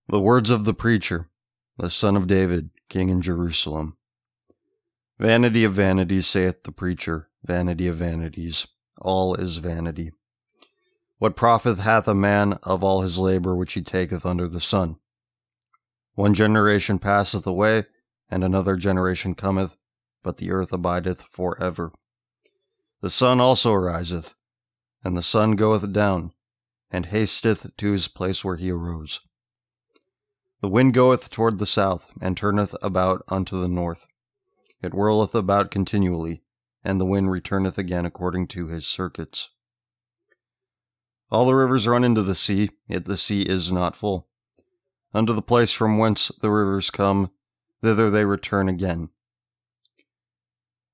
The words of the preacher, the son of David, king in Jerusalem. Vanity of vanities, saith the preacher, vanity of vanities, all is vanity. What profit hath a man of all his labor which he taketh under the sun? One generation passeth away, and another generation cometh, but the earth abideth for ever. The sun also ariseth, and the sun goeth down, and hasteth to his place where he arose. The wind goeth toward the south, and turneth about unto the north. It whirleth about continually, and the wind returneth again according to his circuits. All the rivers run into the sea, yet the sea is not full. Unto the place from whence the rivers come, thither they return again.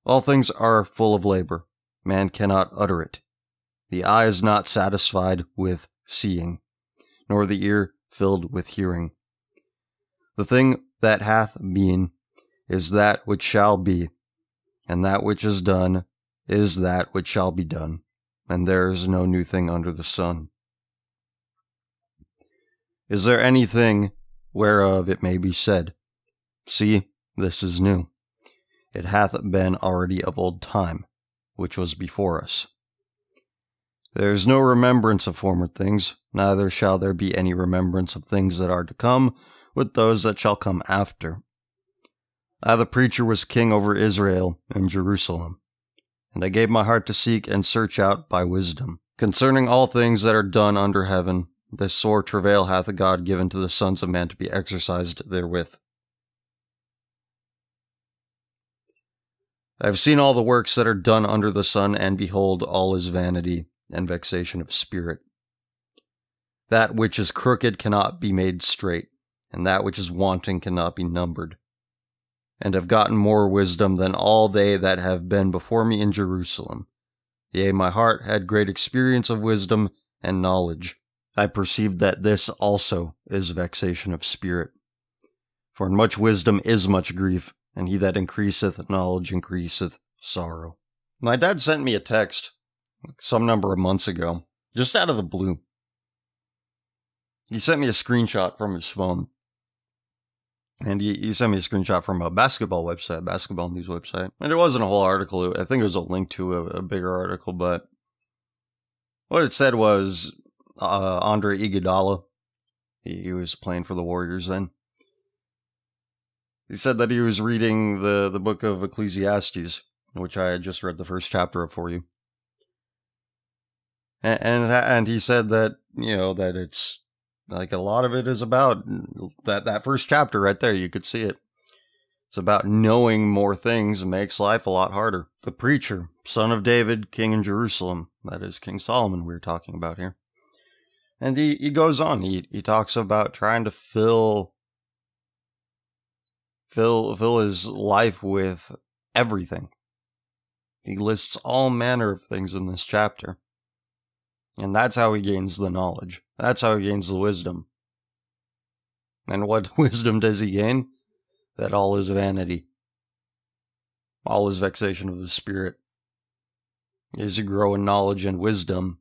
All things are full of labor. Man cannot utter it. The eye is not satisfied with seeing, nor the ear filled with hearing. The thing that hath been is that which shall be, and that which is done is that which shall be done, and there is no new thing under the sun. Is there anything whereof it may be said, See, this is new? It hath been already of old time, which was before us. There is no remembrance of former things, neither shall there be any remembrance of things that are to come with those that shall come after. I, the preacher, was king over Israel and Jerusalem, and I gave my heart to seek and search out by wisdom. Concerning all things that are done under heaven, this sore travail hath God given to the sons of men to be exercised therewith. I have seen all the works that are done under the sun, and behold, all is vanity and vexation of spirit. That which is crooked cannot be made straight, and that which is wanting cannot be numbered. And have gotten more wisdom than all they that have been before me in Jerusalem. Yea, my heart had great experience of wisdom and knowledge. I perceived that this also is vexation of spirit. For in much wisdom is much grief, and he that increaseth knowledge increaseth sorrow. My dad sent me a text some number of months ago, just out of the blue. He sent me a screenshot from his phone. And he sent me a screenshot from a basketball website, basketball news website. And it wasn't a whole article. I think it was a link to a bigger article, but what it said was Andre Iguodala, he was playing for the Warriors then. He said that he was reading the book of Ecclesiastes, which I had just read the first chapter of for you. And he said that, that it's like a lot of it is about that first chapter right there. You could see it. It's about knowing more things makes life a lot harder. The preacher, son of David, king in Jerusalem. That is King Solomon we were talking about here. And he goes on. He talks about trying to fill his life with everything. He lists all manner of things in this chapter. And that's how he gains the knowledge. That's how he gains the wisdom. And what wisdom does he gain? That all is vanity. All is vexation of the spirit. As you grow in knowledge and wisdom,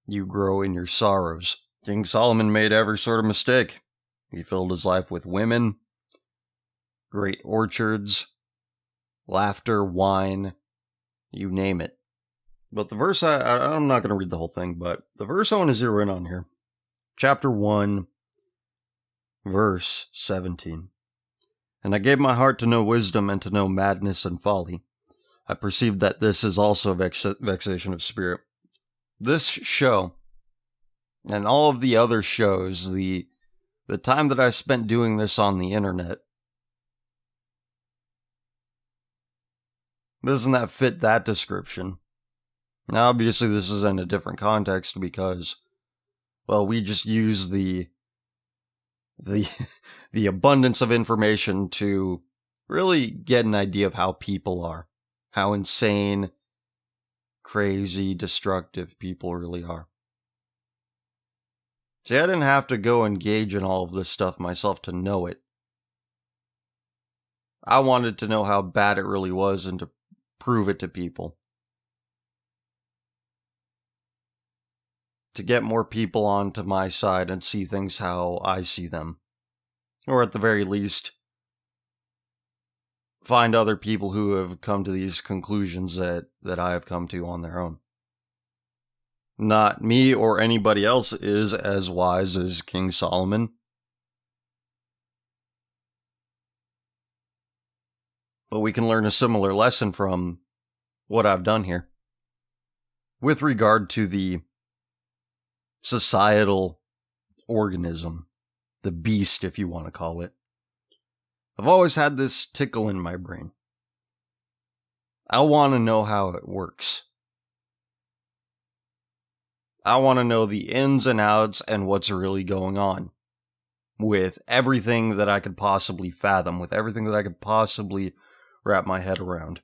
you grow in your sorrows. King Solomon made every sort of mistake. He filled his life with women, great orchards, laughter, wine, you name it. But the verse, I'm not going to read the whole thing, but the verse I want to zero in on here. Chapter 1, verse 17. And I gave my heart to know wisdom and to know madness and folly. I perceived that this is also vexation of spirit. This show, and all of the other shows, the time that I spent doing this on the internet, doesn't that fit that description? Now, obviously, this is in a different context because, well, we just use the abundance of information to really get an idea of how people are, how insane, crazy, destructive people really are. See, I didn't have to go engage in all of this stuff myself to know it. I wanted to know how bad it really was and to prove it to people. to get more people onto my side and see things how I see them. Or at the very least, find other people who have come to these conclusions that I have come to on their own. Not me or anybody else is as wise as King Solomon. But we can learn a similar lesson from what I've done here. With regard to the societal organism, the beast, if you want to call it, I've always had this tickle in my brain. I want to know how it works. I want to know the ins and outs and what's really going on with everything that I could possibly fathom, with everything that I could possibly wrap my head around.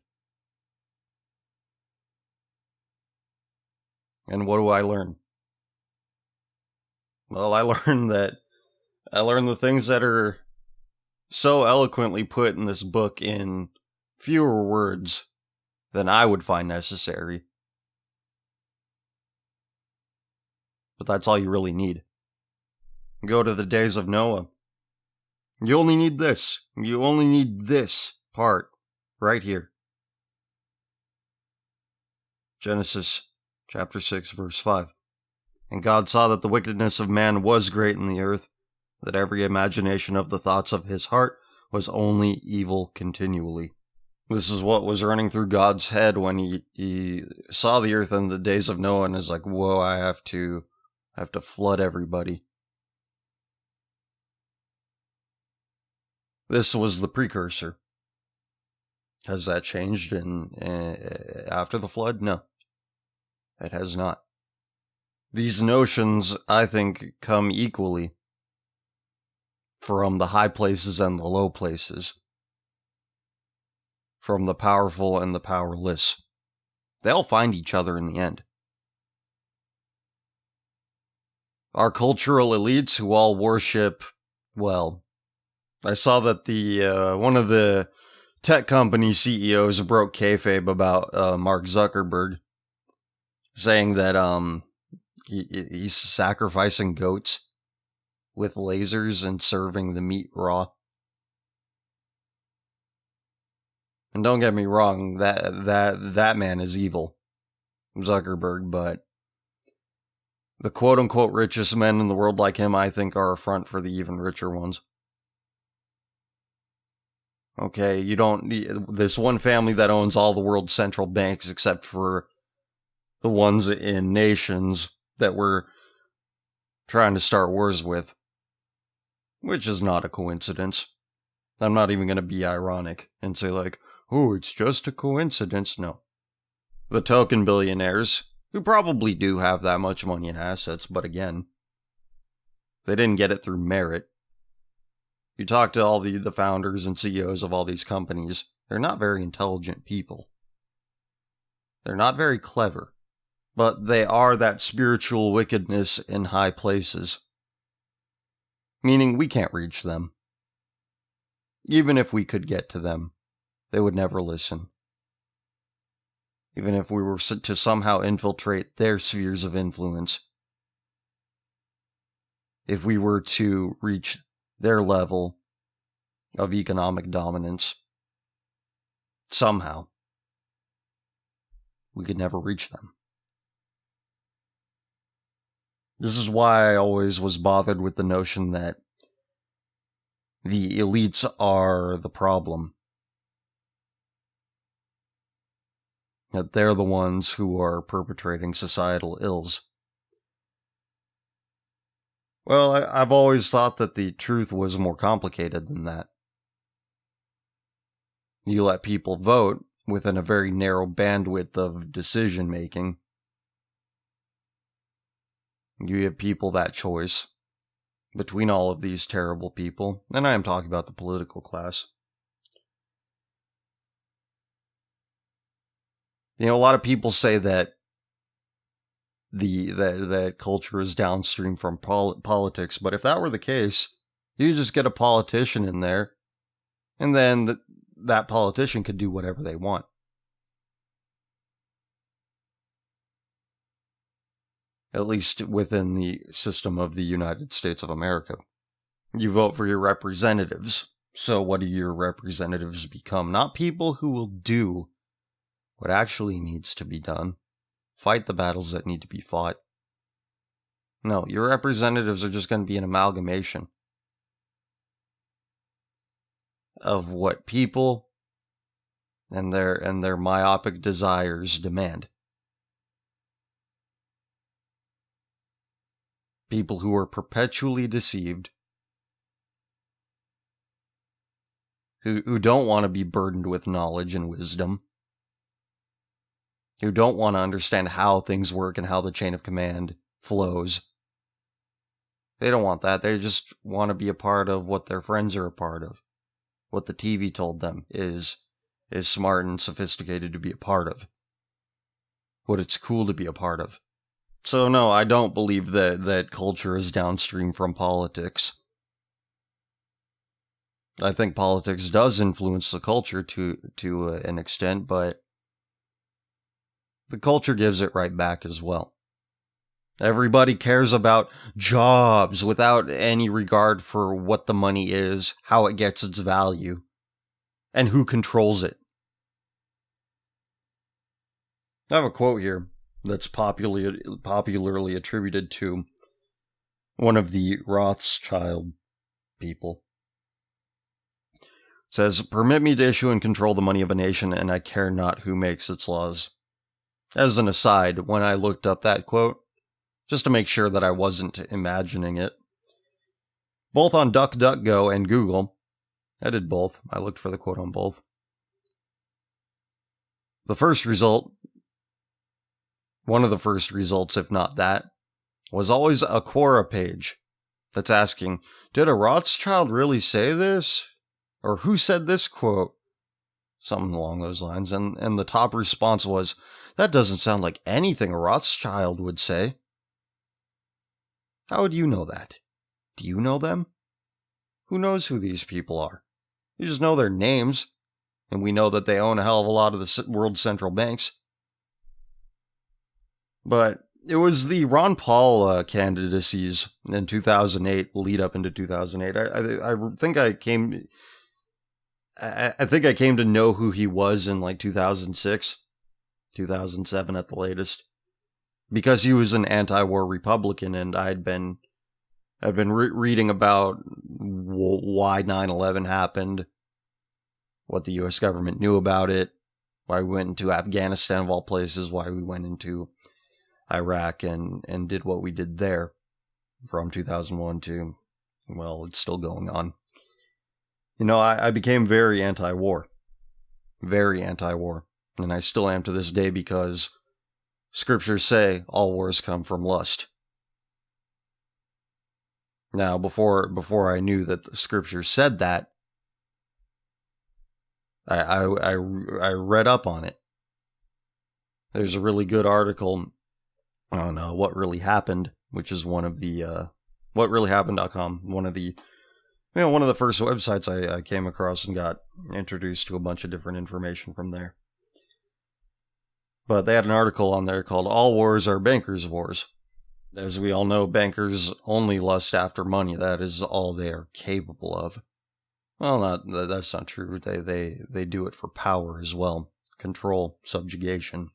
And what do I learn? Well, I learned the things that are so eloquently put in this book in fewer words than I would find necessary. But that's all you really need. Go to the days of Noah. You only need this. You only need this part right here. Genesis chapter 6, verse 5. And God saw that the wickedness of man was great in the earth, that every imagination of the thoughts of his heart was only evil continually. This is what was running through God's head when he saw the earth in the days of Noah and is like, whoa, I have to flood everybody. This was the precursor. Has that changed after the flood? No, it has not. These notions, I think, come equally from the high places and the low places, from the powerful and the powerless. They'll find each other in the end. Our cultural elites who all worship, well, I saw that the one of the tech company CEOs broke kayfabe about Mark Zuckerberg, saying that he's sacrificing goats with lasers and serving the meat raw. And don't get me wrong, that man is evil, Zuckerberg, but the quote-unquote richest men in the world like him, I think, are a front for the even richer ones. Okay, you don't need this one family that owns all the world's central banks except for the ones in nations that we're trying to start wars with, which is not a coincidence. I'm not even going to be ironic and say like, oh, it's just a coincidence. No. The token billionaires, who probably do have that much money and assets, but again, they didn't get it through merit. You talk to all the founders and CEOs of all these companies, they're not very intelligent people. They're not very clever, but they are that spiritual wickedness in high places. Meaning we can't reach them. Even if we could get to them, they would never listen. Even if we were to somehow infiltrate their spheres of influence, if we were to reach their level of economic dominance, somehow, we could never reach them. This is why I always was bothered with the notion that the elites are the problem. That they're the ones who are perpetrating societal ills. Well, I've always thought that the truth was more complicated than that. You let people vote within a very narrow bandwidth of decision making. You give people that choice between all of these terrible people, and I am talking about the political class. You know, a lot of people say that that culture is downstream from politics, but if that were the case, you just get a politician in there, and then that politician could do whatever they want. at least within the system of the United States of America. You vote for your representatives. So what do your representatives become? Not people who will do what actually needs to be done, fight the battles that need to be fought. No, your representatives are just going to be an amalgamation of what people and their myopic desires demand. People who are perpetually deceived, who don't want to be burdened with knowledge and wisdom, who don't want to understand how things work and how the chain of command flows. They don't want that. They just want to be a part of what their friends are a part of. What the TV told them is smart and sophisticated to be a part of. What it's cool to be a part of. So no, I don't believe that culture is downstream from politics. I think politics does influence the culture to an extent, but the culture gives it right back as well. Everybody cares about jobs without any regard for what the money is, how it gets its value, and who controls it. I have a quote here that's popularly attributed to one of the Rothschild people. It says, "Permit me to issue and control the money of a nation, and I care not who makes its laws." As an aside, when I looked up that quote, just to make sure that I wasn't imagining it, both on DuckDuckGo and Google, I did both. I looked for the quote on both. The first result, one of the first results, if not that, was always a Quora page that's asking, did a Rothschild really say this? Or who said this quote? Something along those lines. And the top response was, that doesn't sound like anything a Rothschild would say. How would you know that? Do you know them? Who knows who these people are? You just know their names, and we know that they own a hell of a lot of the world's central banks. But it was the Ron Paul candidacies in 2008, lead up into 2008. I think I came to know who he was in like 2006, 2007 at the latest, because he was an anti-war Republican, and I'd been reading about why 9/11 happened, what the U.S. government knew about it, why we went into Afghanistan of all places, why we went into Iraq and did what we did there from 2001 to, well, it's still going on. You know, I became very anti-war. Very anti-war. And I still am to this day, because scriptures say all wars come from lust. Now, before I knew that the scripture said that, I read up on it. There's a really good article on What Really Happened, which is one of the whatreallyhappened.com, one of the first websites I came across and got introduced to a bunch of different information from there. But they had an article on there called "All Wars Are Bankers' Wars." As we all know, bankers only lust after money. That is all they are capable of. Well, that's not true. They do it for power as well. Control, subjugation.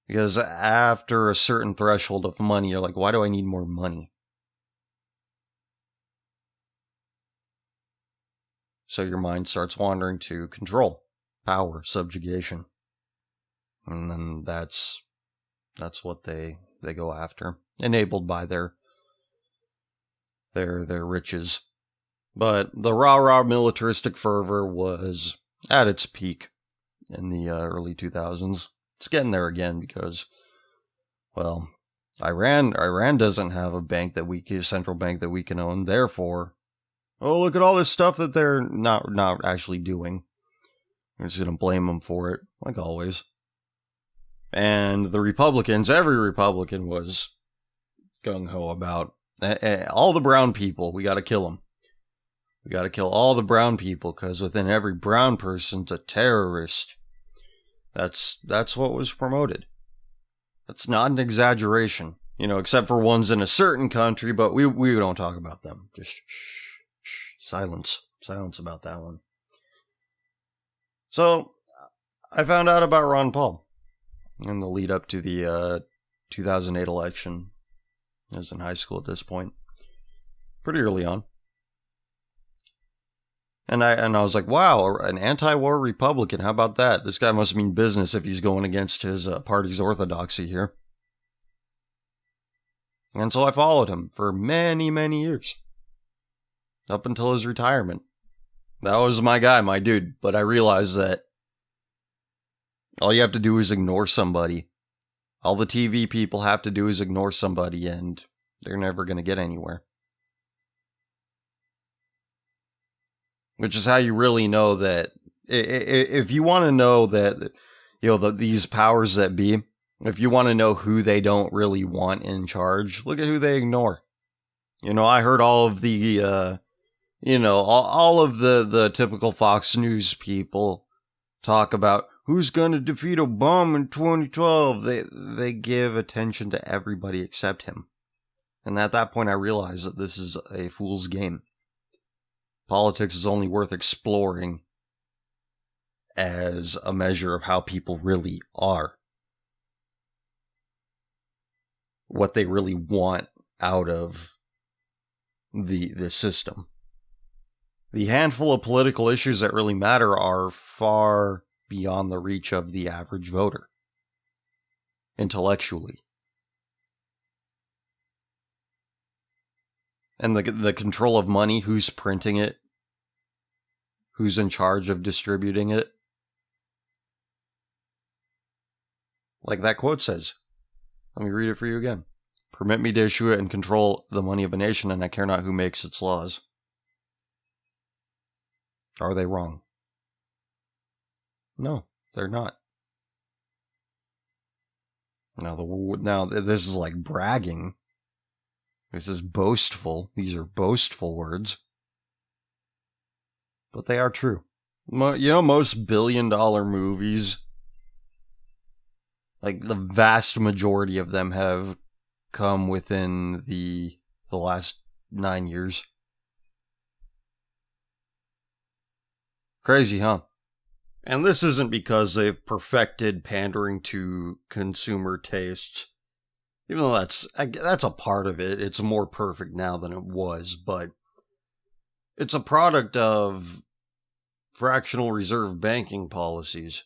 Because after a certain threshold of money, you're like, why do I need more money? So your mind starts wandering to control, power, subjugation. And then that's what they go after, enabled by their riches. But the rah-rah militaristic fervor was at its peak in the early 2000s. It's getting there again because, well, Iran doesn't have a central bank that we can own. Therefore, oh, look at all this stuff that they're not actually doing. We're just gonna blame them for it, like always. And the Republicans, every Republican was gung-ho about all the brown people. We gotta kill them. We gotta kill all the brown people, because within every brown person's a terrorist. That's what was promoted. It's not an exaggeration, except for ones in a certain country, but we don't talk about them. Just silence about that one. So, I found out about Ron Paul in the lead up to the 2008 election. I was in high school at this point, pretty early on. And I was like, wow, an anti-war Republican, how about that? This guy must mean business if he's going against his party's orthodoxy here. And so I followed him for many, many years. Up until his retirement. That was my guy, my dude. But I realized that all you have to do is ignore somebody. All the TV people have to do is ignore somebody, and they're never going to get anywhere. Which is how you really know that, if you want to know that, these powers that be, if you want to know who they don't really want in charge, look at who they ignore. I heard all of the, all of the typical Fox News people talk about who's going to defeat Obama in 2012. They give attention to everybody except him. And at that point, I realized that this is a fool's game. Politics is only worth exploring as a measure of how people really are. What they really want out of the system. The handful of political issues that really matter are far beyond the reach of the average voter. Intellectually. And the control of money, who's printing it, who's in charge of distributing it. Like that quote says. Let me read it for you again. Permit me to issue it and control the money of a nation, and I care not who makes its laws. Are they wrong? No, they're not. Now this is like bragging. This is boastful. These are boastful words. But they are true. Most billion-dollar movies, like the vast majority of them have come within the last 9 years. Crazy, huh? And this isn't because they've perfected pandering to consumer tastes. Even though that's a part of it. It's more perfect now than it was, but it's a product of fractional reserve banking policies.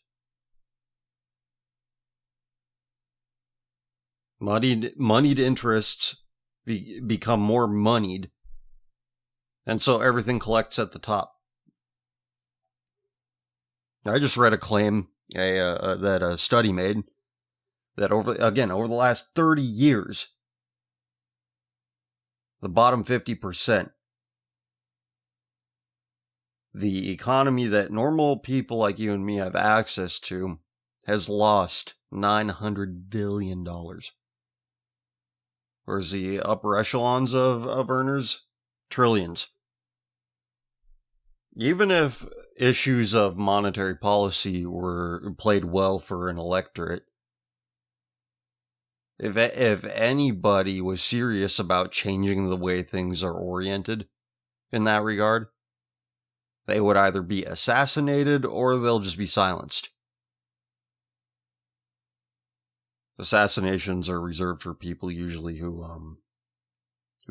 Moneyed interests become more moneyed, and so everything collects at the top. I just read a claim that a study made that over the last 30 years, the bottom 50%, the economy that normal people like you and me have access to, has lost $900 billion. Whereas the upper echelons of earners, trillions. Even if issues of monetary policy were played well for an electorate, if anybody was serious about changing the way things are oriented in that regard, they would either be assassinated or they'll just be silenced. Assassinations are reserved for people usually who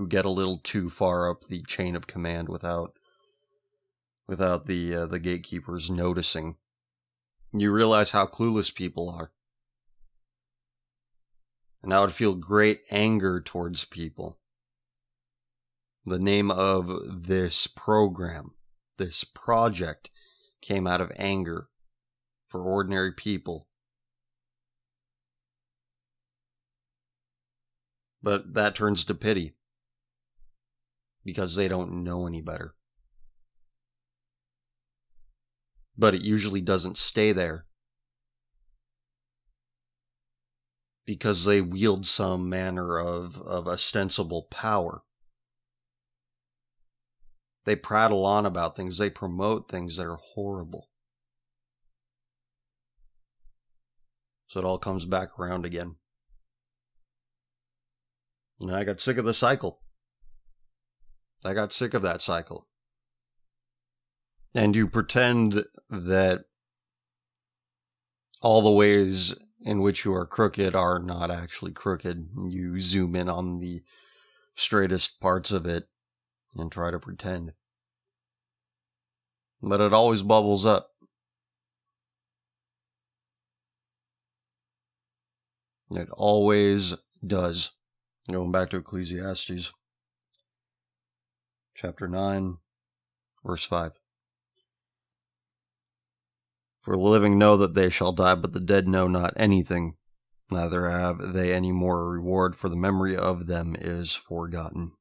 get a little too far up the chain of command without the gatekeepers noticing. You realize how clueless people are. And I would feel great anger towards people. The name of this program, this project, came out of anger for ordinary people. But that turns to pity. Because they don't know any better. But it usually doesn't stay there. Because they wield some manner of ostensible power. They prattle on about things. They promote things that are horrible. So it all comes back around again. And I got sick of the cycle. I got sick of that cycle. And you pretend that all the ways in which you are crooked are not actually crooked. You zoom in on the straightest parts of it and try to pretend. But it always bubbles up. It always does. Going back to Ecclesiastes, chapter 9, verse 5. For the living know that they shall die, but the dead know not anything. Neither have they any more reward, for the memory of them is forgotten.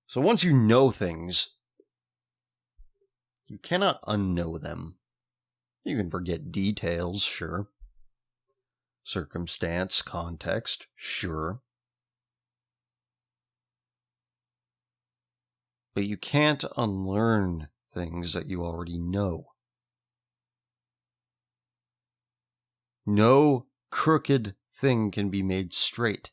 So once you know things, you cannot unknow them. You can forget details, sure. Circumstance, context, sure. But you can't unlearn things that you already know. No crooked thing can be made straight.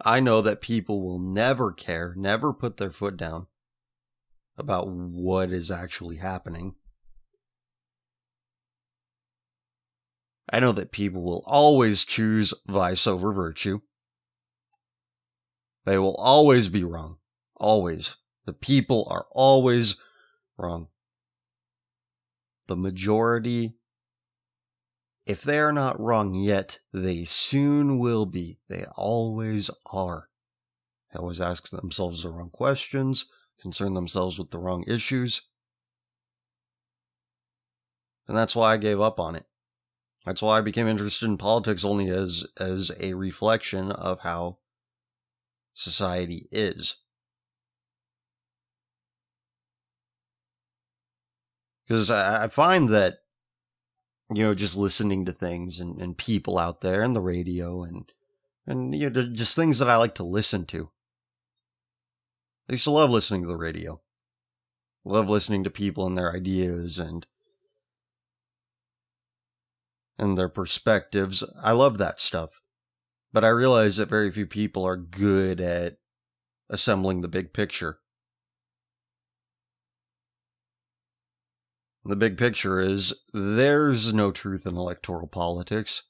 I know that people will never care, never put their foot down about what is actually happening. I know that people will always choose vice over virtue. They will always be wrong. Always. The people are always wrong. The majority, if they are not wrong yet, they soon will be. They always are. They always ask themselves the wrong questions, concern themselves with the wrong issues. And that's why I gave up on it. That's why I became interested in politics only as a reflection of how society is. Because I find that, just listening to things and people out there and the radio and just things that I like to listen to. I used to love listening to the radio. Love listening to people and their ideas and their perspectives. I love that stuff. But I realize that very few people are good at assembling the big picture. The big picture is there's no truth in electoral politics.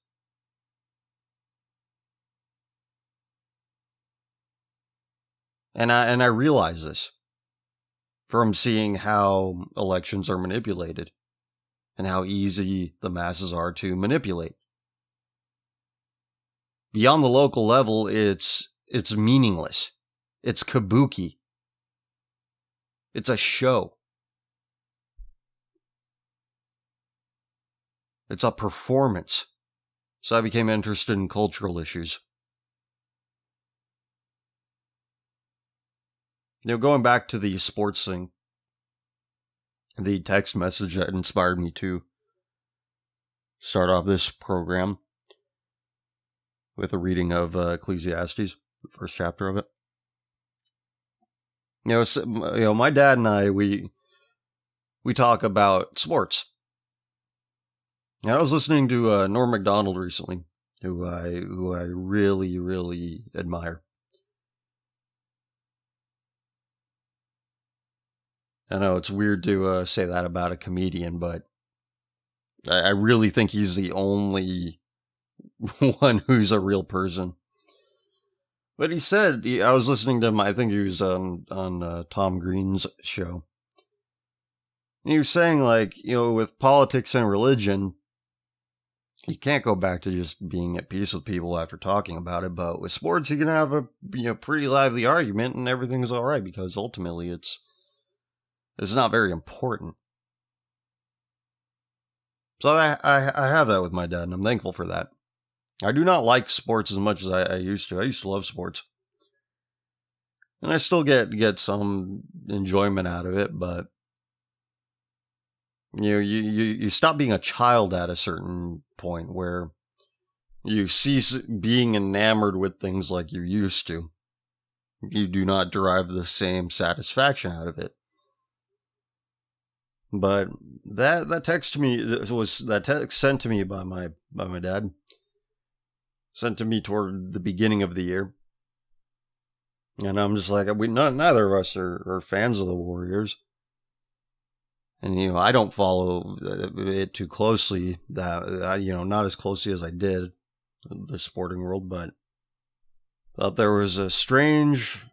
And I realize this from seeing how elections are manipulated and how easy the masses are to manipulate. Beyond the local level, it's meaningless. It's kabuki. It's a show. It's a performance. So I became interested in cultural issues. Going back to the sports thing, the text message that inspired me to start off this program with a reading of Ecclesiastes, the first chapter of it. My dad and I, we talk about sports. And I was listening to Norm Macdonald recently, who I really, really admire. I know it's weird to say that about a comedian, but I really think he's the only one who's a real person. But he said, I was listening to him, I think he was on Tom Green's show. And he was saying, with politics and religion, you can't go back to just being at peace with people after talking about it. But with sports, you can have a pretty lively argument and everything's all right because ultimately it's not very important. So I have that with my dad, and I'm thankful for that. I do not like sports as much as I used to. I used to love sports. And I still get some enjoyment out of it, but you stop being a child at a certain point where you cease being enamored with things like you used to. You do not derive the same satisfaction out of it. But that text to me was that text sent to me by my dad. Sent to me toward the beginning of the year. And I'm just like, neither of us are fans of the Warriors. And, I don't follow it too closely, not as closely as I did the sporting world, but thought there was a strange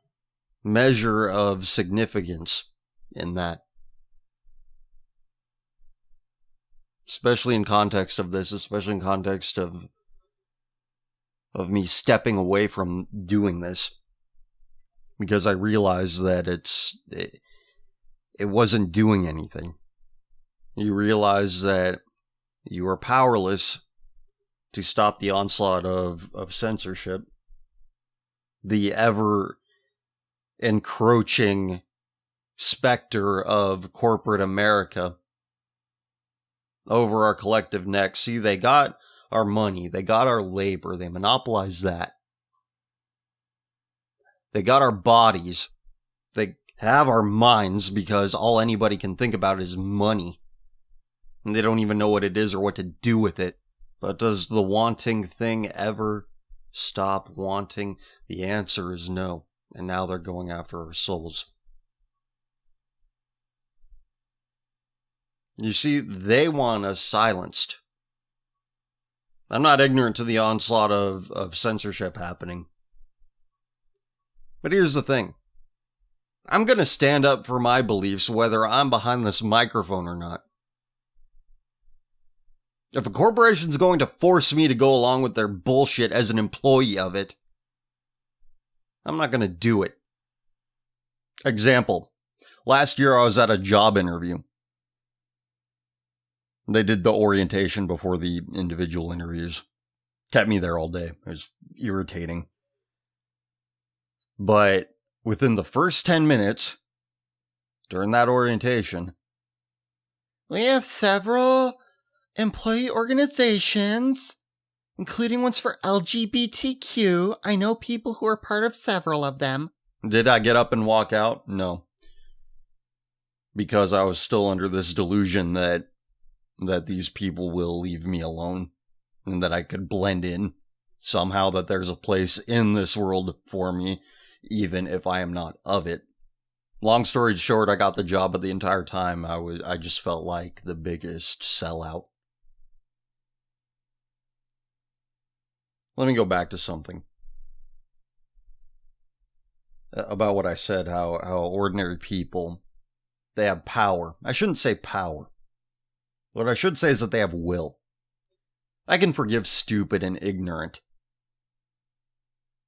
measure of significance in that. Especially in context of this, especially in context of me stepping away from doing this. Because I realized that it wasn't doing anything. You realize that you are powerless to stop the onslaught of censorship, the ever encroaching specter of corporate America over our collective necks. See, they got our money, they got our labor, they monopolized that. They got our bodies, they have our minds, because all anybody can think about is money. And they don't even know what it is or what to do with it. But does the wanting thing ever stop wanting? The answer is no. And now they're going after our souls. You see, they want us silenced. I'm not ignorant to the onslaught of censorship happening. But here's the thing. I'm going to stand up for my beliefs whether I'm behind this microphone or not. If a corporation's going to force me to go along with their bullshit as an employee of it, I'm not going to do it. Example. Last year I was at a job interview. They did the orientation before the individual interviews. Kept me there all day. It was irritating. But within the first 10 minutes, during that orientation, we have several employee organizations, including ones for LGBTQ. I know people who are part of several of them. Did I get up and walk out? No. Because I was still under this delusion that these people will leave me alone and that I could blend in somehow, that there's a place in this world for me, even if I am not of it. Long story short, I got the job, but the entire time I just felt like the biggest sellout. Let me go back to something about what I said, how ordinary people, they have power. I shouldn't say power. What I should say is that they have will. I can forgive stupid and ignorant.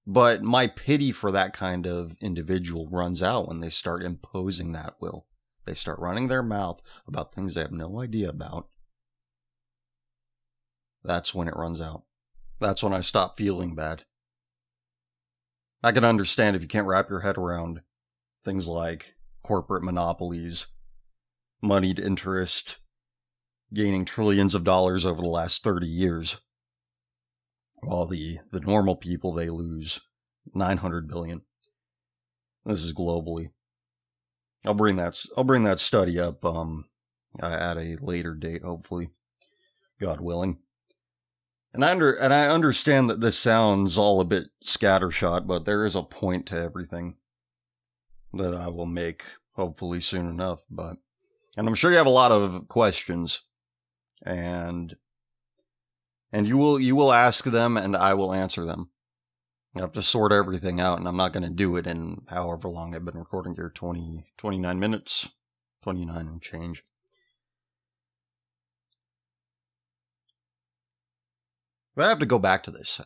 But my pity for that kind of individual runs out when they start imposing that will. They start running their mouth about things they have no idea about. That's when it runs out. That's when I stop feeling bad. I can understand if you can't wrap your head around things like corporate monopolies, moneyed interest, gaining trillions of dollars over the last 30 years. While the normal people, they lose 900 billion. This is globally. I'll bring that study up at a later date, hopefully, God willing. And I understand that this sounds all a bit scattershot, but there is a point to everything that I will make hopefully soon enough. And I'm sure you have a lot of questions, and you will ask them, and I will answer them. I have to sort everything out, and I'm not going to do it in however long I've been recording here, 29 minutes, 29 and change. But I have to go back to this.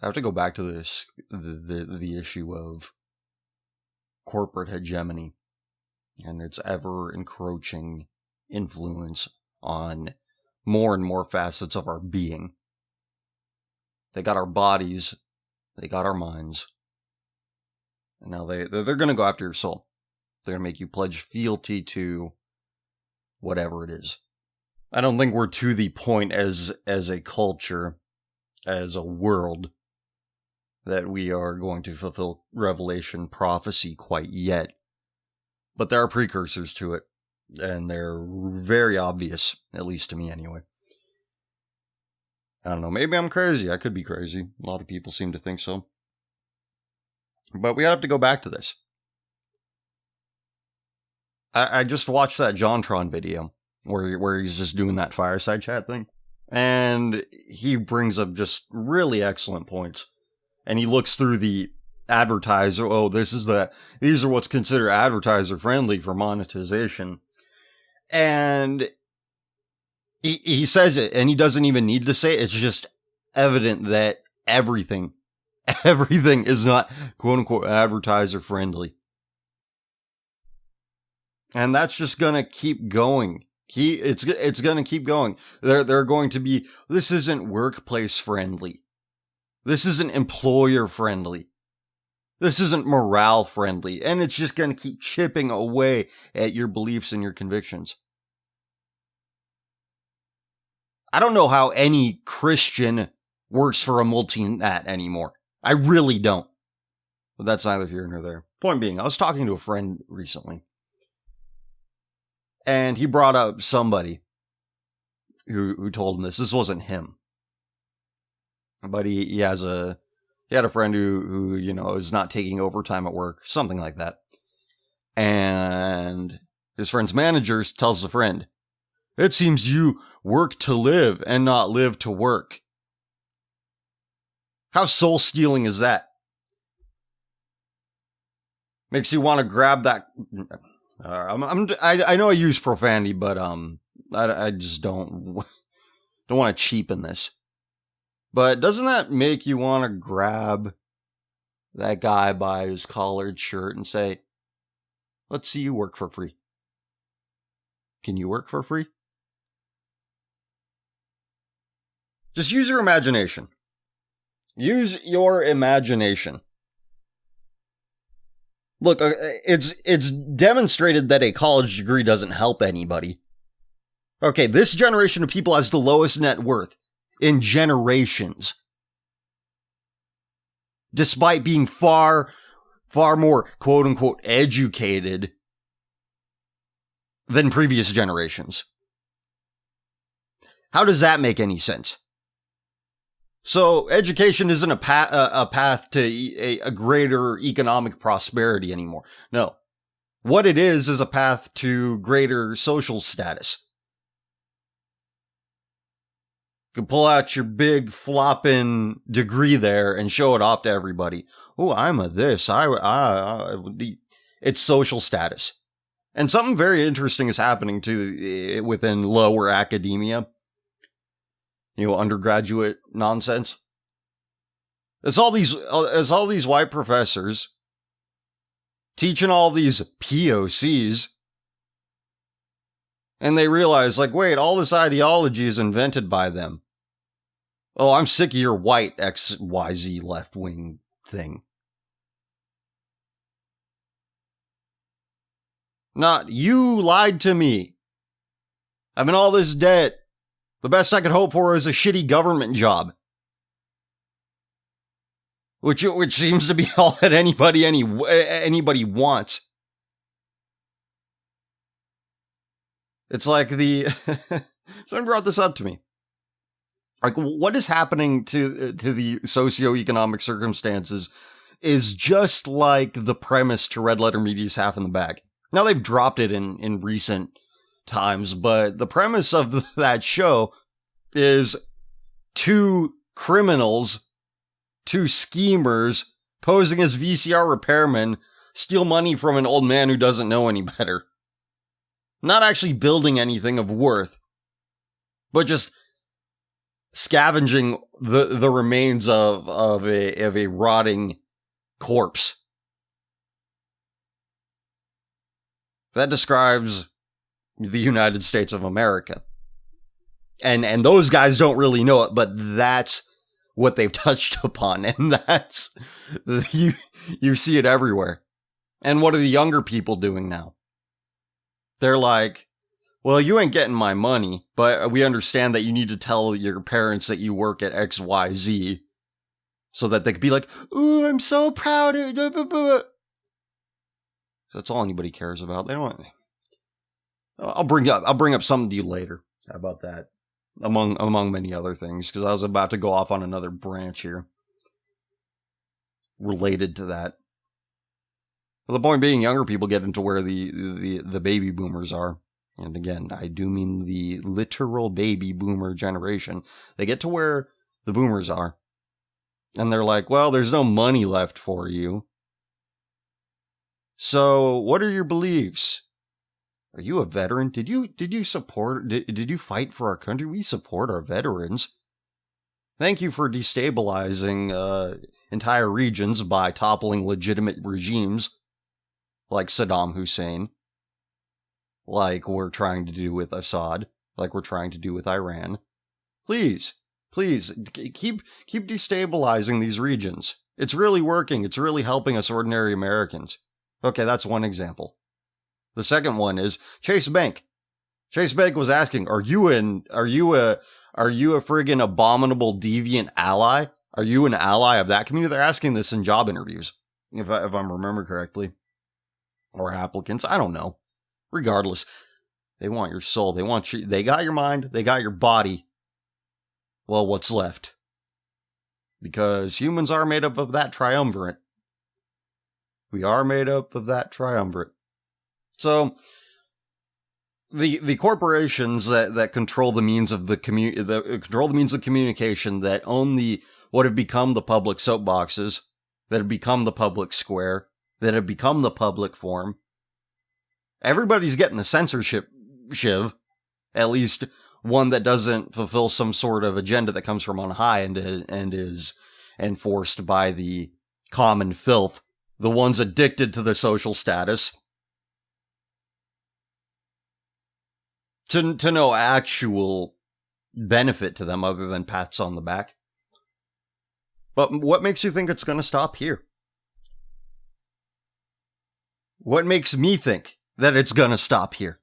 The issue of corporate hegemony and its ever-encroaching influence on more and more facets of our being. They got our bodies, they got our minds, and now they're going to go after your soul. They're going to make you pledge fealty to whatever it is. I don't think we're to the point as a culture, as a world, that we are going to fulfill Revelation prophecy quite yet. But there are precursors to it. And they're very obvious, at least to me anyway. I don't know, maybe I'm crazy. I could be crazy. A lot of people seem to think so. But we have to go back to this. I just watched that JonTron video where he's just doing that fireside chat thing. And he brings up just really excellent points. And he looks through the advertiser. Oh, these are what's considered advertiser friendly for monetization. And he says it, and he doesn't even need to say it. It's just evident that everything is not quote unquote advertiser friendly. And that's just gonna keep going. It's gonna keep going. They're going to be, this isn't workplace friendly. This isn't employer friendly. This isn't morale friendly. And it's just gonna keep chipping away at your beliefs and your convictions. I don't know how any Christian works for a multi-nat anymore. I really don't. But that's neither here nor there. Point being, I was talking to a friend recently. And he brought up somebody who told him this. This wasn't him. But he had a friend who is not taking overtime at work, something like that. And his friend's manager tells the friend, "It seems you work to live and not live to work." How soul stealing is that? Makes you want to grab that. I know I use profanity, but I just don't want to cheapen this. But doesn't that make you want to grab that guy by his collared shirt and say, "Let's see you work for free"? Can you work for free? Just use your imagination. Use your imagination. Look, it's demonstrated that a college degree doesn't help anybody. Okay, this generation of people has the lowest net worth in generations. Despite being far more quote-unquote educated than previous generations. How does that make any sense? So education isn't a path to a greater economic prosperity anymore. No. What it is a path to greater social status. You can pull out your big flopping degree there and show it off to everybody. Oh, I'm a this. It's social status. And something very interesting is happening within lower academia. Undergraduate nonsense. It's all these white professors teaching all these POCs, and they realize, wait, all this ideology is invented by them. Oh, I'm sick of your white XYZ left-wing thing. Not, you lied to me. I'm in all this debt. The best I could hope for is a shitty government job. Which seems to be all that anybody wants. It's like someone brought this up to me. What is happening to the socioeconomic circumstances is just like the premise to Red Letter Media's Half in the Bag. Now they've dropped it in recent times, but the premise of that show is two criminals, two schemers, posing as VCR repairmen, steal money from an old man who doesn't know any better. Not actually building anything of worth, but just scavenging the remains of a rotting corpse. That describes the United States of America. And those guys don't really know it, but that's what they've touched upon. And that's, you see it everywhere. And what are the younger people doing now? They're like, well, you ain't getting my money, but we understand that you need to tell your parents that you work at XYZ so that they could be like, ooh, I'm so proud of. So that's all anybody cares about. They don't want. I'll bring up something to you later. How about that? Among many other things, because I was about to go off on another branch here related to that. Well, the point being, younger people get into where the baby boomers are. And again, I do mean the literal baby boomer generation. They get to where the boomers are. And they're like, well, there's no money left for you. So what are your beliefs? Are you a veteran? Did you fight for our country? We support our veterans. Thank you for destabilizing entire regions by toppling legitimate regimes like Saddam Hussein, like we're trying to do with Assad, like we're trying to do with Iran. Please, keep destabilizing these regions. It's really working. It's really helping us ordinary Americans. Okay, that's one example. The second one is Chase Bank. Chase Bank was asking, are you a friggin' abominable deviant ally? Are you an ally of that community? They're asking this in job interviews, if I'm remembering correctly. Or applicants, I don't know. Regardless, they want your soul. They got your mind, they got your body. Well, what's left? Because humans are made up of that triumvirate. We are made up of that triumvirate. So, the corporations that control the means of communication, that own what have become the public soapboxes, that have become the public square, that have become the public forum. Everybody's getting a censorship shiv, at least one that doesn't fulfill some sort of agenda that comes from on high and is enforced by the common filth, the ones addicted to the social status. To no actual benefit to them other than pats on the back. But what makes you think it's going to stop here? What makes me think that it's going to stop here?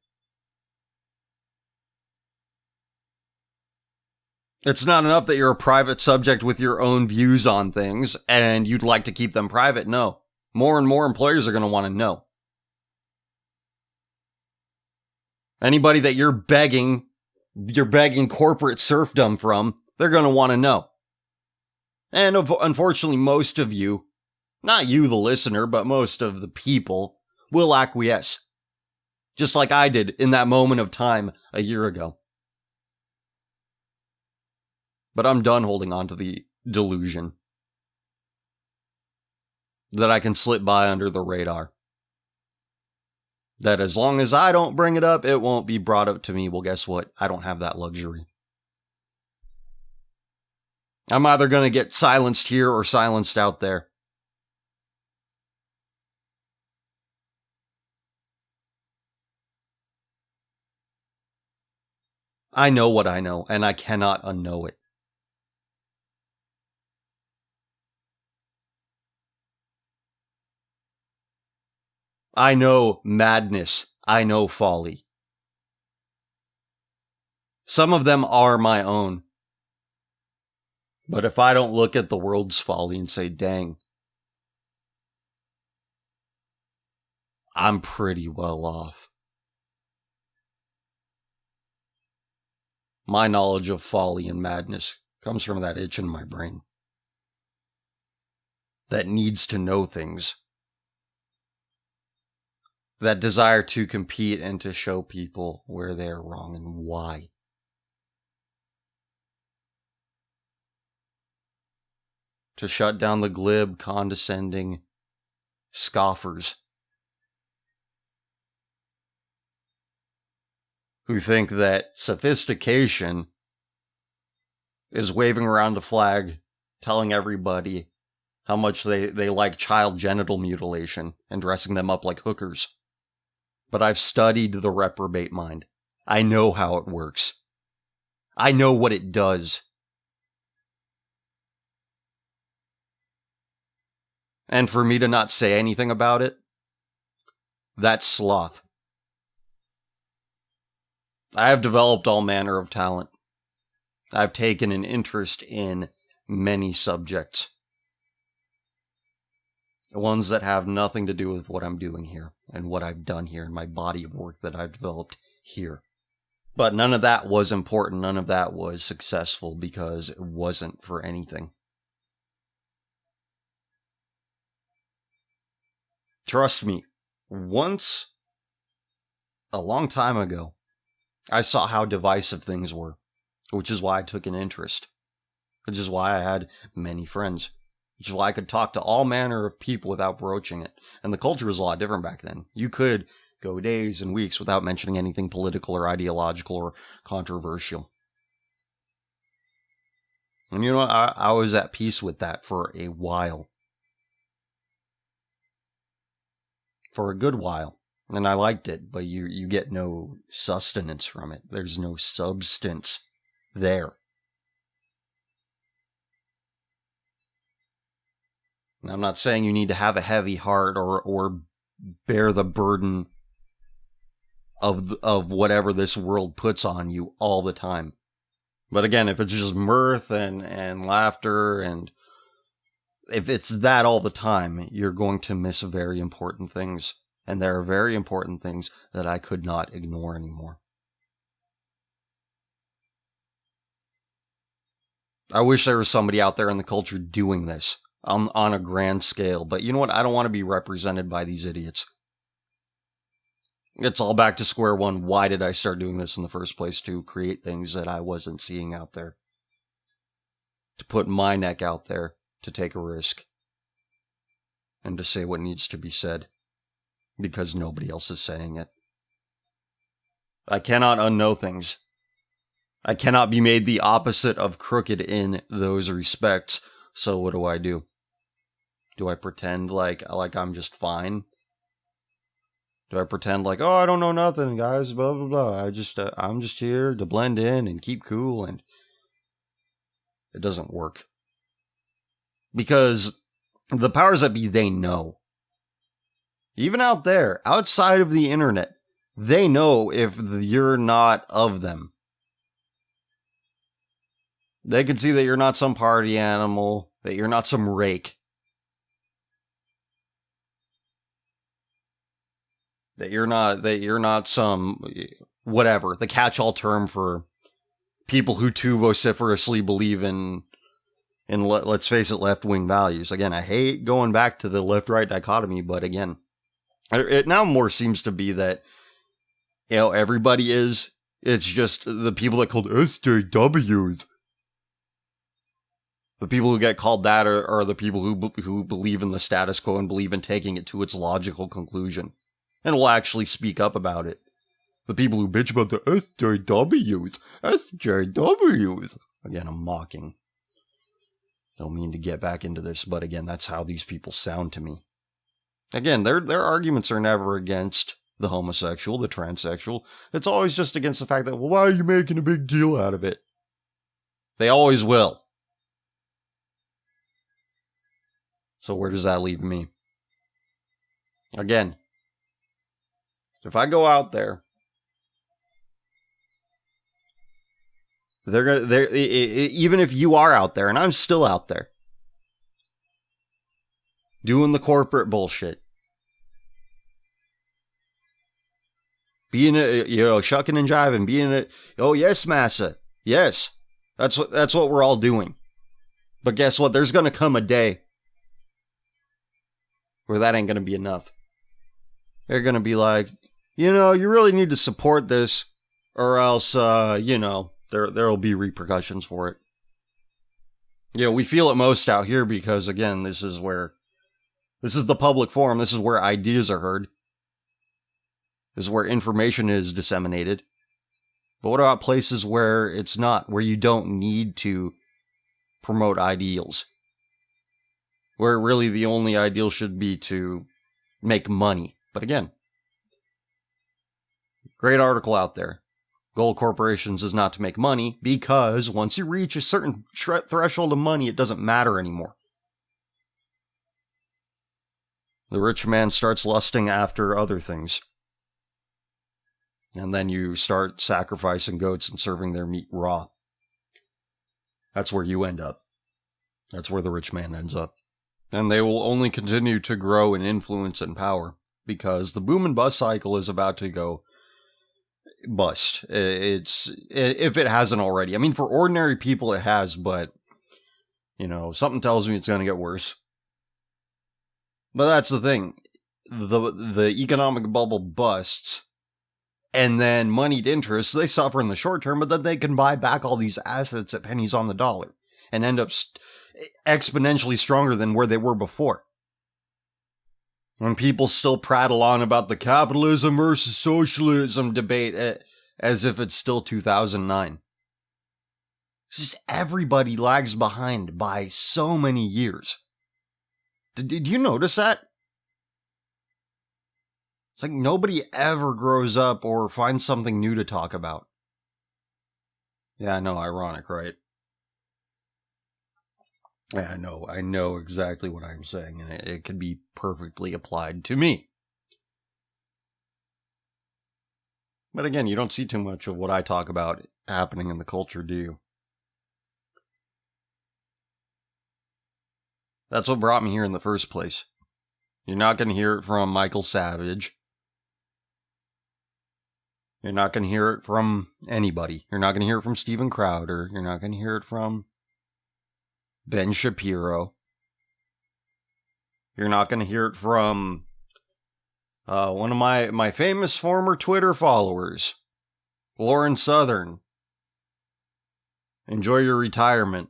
It's not enough that you're a private subject with your own views on things and you'd like to keep them private. No. More and more employers are going to want to know. Anybody that you're begging corporate serfdom from, they're going to want to know. And unfortunately, most of you, not you the listener, but most of the people will acquiesce. Just like I did in that moment of time a year ago. But I'm done holding on to the delusion that I can slip by under the radar. That as long as I don't bring it up, it won't be brought up to me. Well, guess what? I don't have that luxury. I'm either going to get silenced here or silenced out there. I know what I know, and I cannot unknow it. I know madness. I know folly. Some of them are my own. But if I don't look at the world's folly and say, dang, I'm pretty well off. My knowledge of folly and madness comes from that itch in my brain that needs to know things. That desire to compete and to show people where they're wrong and why. To shut down the glib, condescending scoffers who think that sophistication is waving around a flag, telling everybody how much they like child genital mutilation and dressing them up like hookers. But I've studied the reprobate mind. I know how it works. I know what it does. And for me to not say anything about it, that's sloth. I have developed all manner of talent. I've taken an interest in many subjects. Ones that have nothing to do with what I'm doing here. and what I've done here and my body of work that I've developed here. But none of that was important. None of that was successful because it wasn't for anything. Trust me, once, a long time ago, I saw how divisive things were, which is why I took an interest, which is why I had many friends, which is why I could talk to all manner of people without broaching it. And the culture was a lot different back then. You could go days and weeks without mentioning anything political or ideological or controversial. And you know what? I was at peace with that for a while. For a good while. And I liked it, but you get no sustenance from it. There's no substance there. And I'm not saying you need to have a heavy heart or bear the burden of whatever this world puts on you all the time. But again, if it's just mirth and laughter, and if it's that all the time, you're going to miss very important things. And there are very important things that I could not ignore anymore. I wish there was somebody out there in the culture doing this on a grand scale. But you know what? I don't want to be represented by these idiots. It's all back to square one. Why did I start doing this in the first place? To create things that I wasn't seeing out there. To put my neck out there. To take a risk. And to say what needs to be said. Because nobody else is saying it. I cannot unknow things. I cannot be made the opposite of crooked in those respects. So what do? Do I pretend like I'm just fine? Do I pretend like, oh, I don't know nothing, guys, blah, blah, blah. I'm just here to blend in and keep cool, and it doesn't work. Because the powers that be, they know. Even out there, outside of the internet, they know if you're not of them. They can see that you're not some party animal, that you're not some rake. That you're not some, whatever, the catch-all term for people who too vociferously believe in let's face it, left-wing values. Again, I hate going back to the left-right dichotomy, but again, it now more seems to be that, you know, everybody is. It's just the people that called SJWs. The people who get called that are the people who believe in the status quo and believe in taking it to its logical conclusion. And will actually speak up about it. The people who bitch about the SJWs. Again, I'm mocking. Don't mean to get back into this, but again, that's how these people sound to me. Again, their arguments are never against the homosexual, the transsexual. It's always just against the fact that, well, why are you making a big deal out of it? They always will. So where does that leave me? Again, if I go out there, even if you are out there, and I'm still out there, doing the corporate bullshit, being shucking and jiving, being oh yes, massa, yes, that's what we're all doing. But guess what? There's gonna come a day where that ain't gonna be enough. They're gonna be like, you really need to support this, or else, there'll be repercussions for it. We feel it most out here because, again, this is the public forum. This is where ideas are heard. This is where information is disseminated. But what about places where it's not, where you don't need to promote ideals? Where really the only ideal should be to make money. But again, great article out there. Goal of corporations is not to make money, because once you reach a certain threshold of money, it doesn't matter anymore. The rich man starts lusting after other things. And then you start sacrificing goats and serving their meat raw. That's where you end up. That's where the rich man ends up. And they will only continue to grow in influence and power because the boom and bust cycle is about to go bust. It's, if it hasn't already. I mean, for ordinary people it has, but, you know, something tells me it's going to get worse. But that's the thing. The economic bubble busts, and then moneyed interests, they suffer in the short term, but then they can buy back all these assets at pennies on the dollar and end up exponentially stronger than where they were before. When people still prattle on about the capitalism versus socialism debate as if it's still 2009. It's just everybody lags behind by so many years. Did you notice that? It's like nobody ever grows up or finds something new to talk about. Yeah, I know, ironic, right? Yeah, I know exactly what I'm saying, and it could be perfectly applied to me. But again, you don't see too much of what I talk about happening in the culture, do you? That's what brought me here in the first place. You're not going to hear it from Michael Savage. You're not going to hear it from anybody. You're not going to hear it from Steven Crowder. You're not going to hear it from Ben Shapiro. You're not going to hear it from one of my famous former Twitter followers, Lauren Southern. Enjoy your retirement.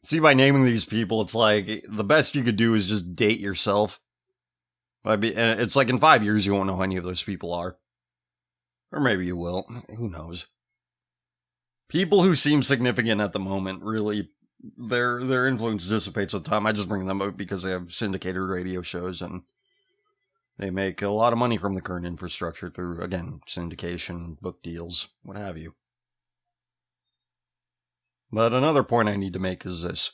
See, by naming these people, it's like the best you could do is just date yourself. It's like in 5 years you won't know who any of those people are. Or maybe you will. Who knows? People who seem significant at the moment, really, their influence dissipates with time. I just bring them up because they have syndicated radio shows and they make a lot of money from the current infrastructure through, again, syndication, book deals, what have you. But another point I need to make is this.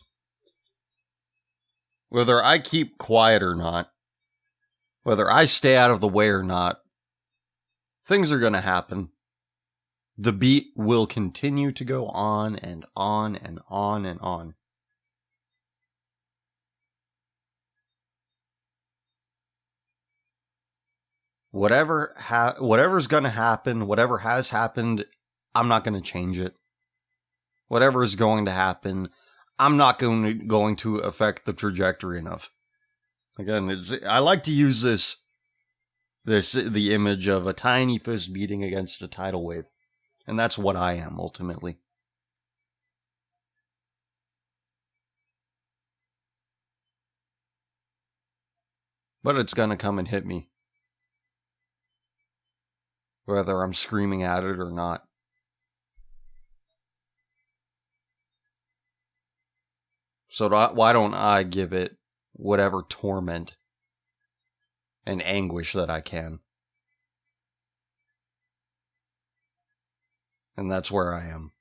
Whether I keep quiet or not, whether I stay out of the way or not, things are going to happen. The beat will continue to go on and on and on and on. Whatever's going to happen, whatever has happened, I'm not going to change it. Whatever is going to happen, I'm not going to affect the trajectory enough. Again, I like to use the image of a tiny fist beating against a tidal wave. And that's what I am, ultimately. But it's going to come and hit me. Whether I'm screaming at it or not. So why don't I give it whatever torment and anguish that I can? And that's where I am.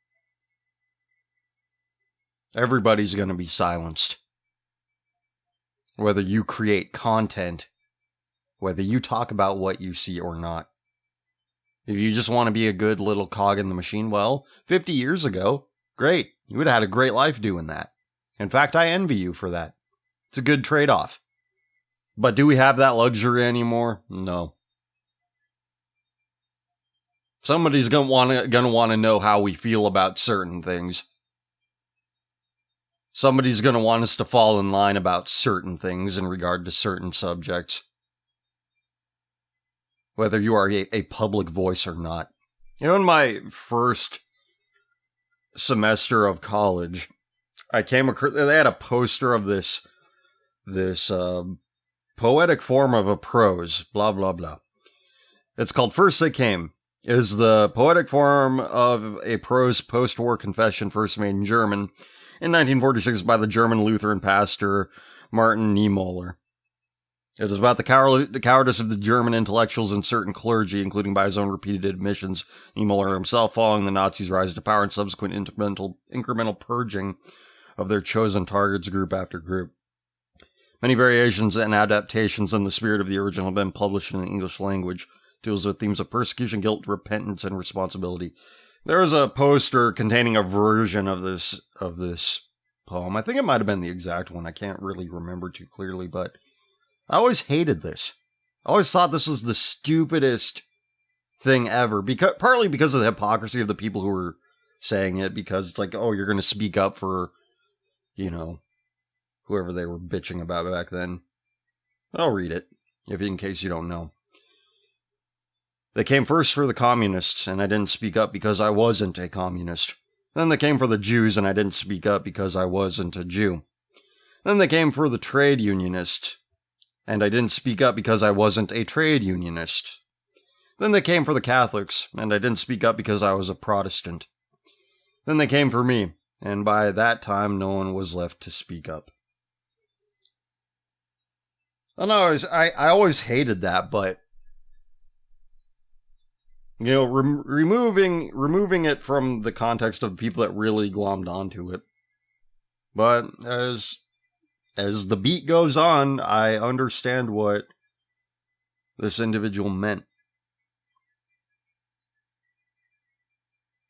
Everybody's going to be silenced. Whether you create content, whether you talk about what you see or not. If you just want to be a good little cog in the machine, well, 50 years ago, great. You would have had a great life doing that. In fact, I envy you for that. It's a good trade-off. But do we have that luxury anymore? No. Somebody's gonna want to know how we feel about certain things. Somebody's gonna want us to fall in line about certain things in regard to certain subjects. Whether you are a public voice or not. You know, in my first semester of college, I came across, they had a poster of this poetic form of a prose, blah, blah, blah. It's called First They Came. It is the poetic form of a prose post-war confession first made in German in 1946 by the German Lutheran pastor Martin Niemöller. It is about the cowardice of the German intellectuals and certain clergy, including by his own repeated admissions, Niemöller himself following the Nazis' rise to power and subsequent incremental purging of their chosen targets group after group. Many variations and adaptations in the spirit of the original have been published in the English language. Deals with themes of persecution, guilt, repentance, and responsibility. There is a poster containing a version of this poem. I think it might have been the exact one. I can't really remember too clearly, but I always hated this. I always thought this was the stupidest thing ever, partly because of the hypocrisy of the people who were saying it, because it's like, oh, you're going to speak up for, whoever they were bitching about back then. I'll read it, in case you don't know. They came first for the communists, and I didn't speak up because I wasn't a communist. Then they came for the Jews, and I didn't speak up because I wasn't a Jew. Then they came for the trade unionists, and I didn't speak up because I wasn't a trade unionist. Then they came for the Catholics, and I didn't speak up because I was a Protestant. Then they came for me, and by that time no one was left to speak up. And I always hated that, but removing it from the context of the people that really glommed onto it. But as the beat goes on, I understand what this individual meant.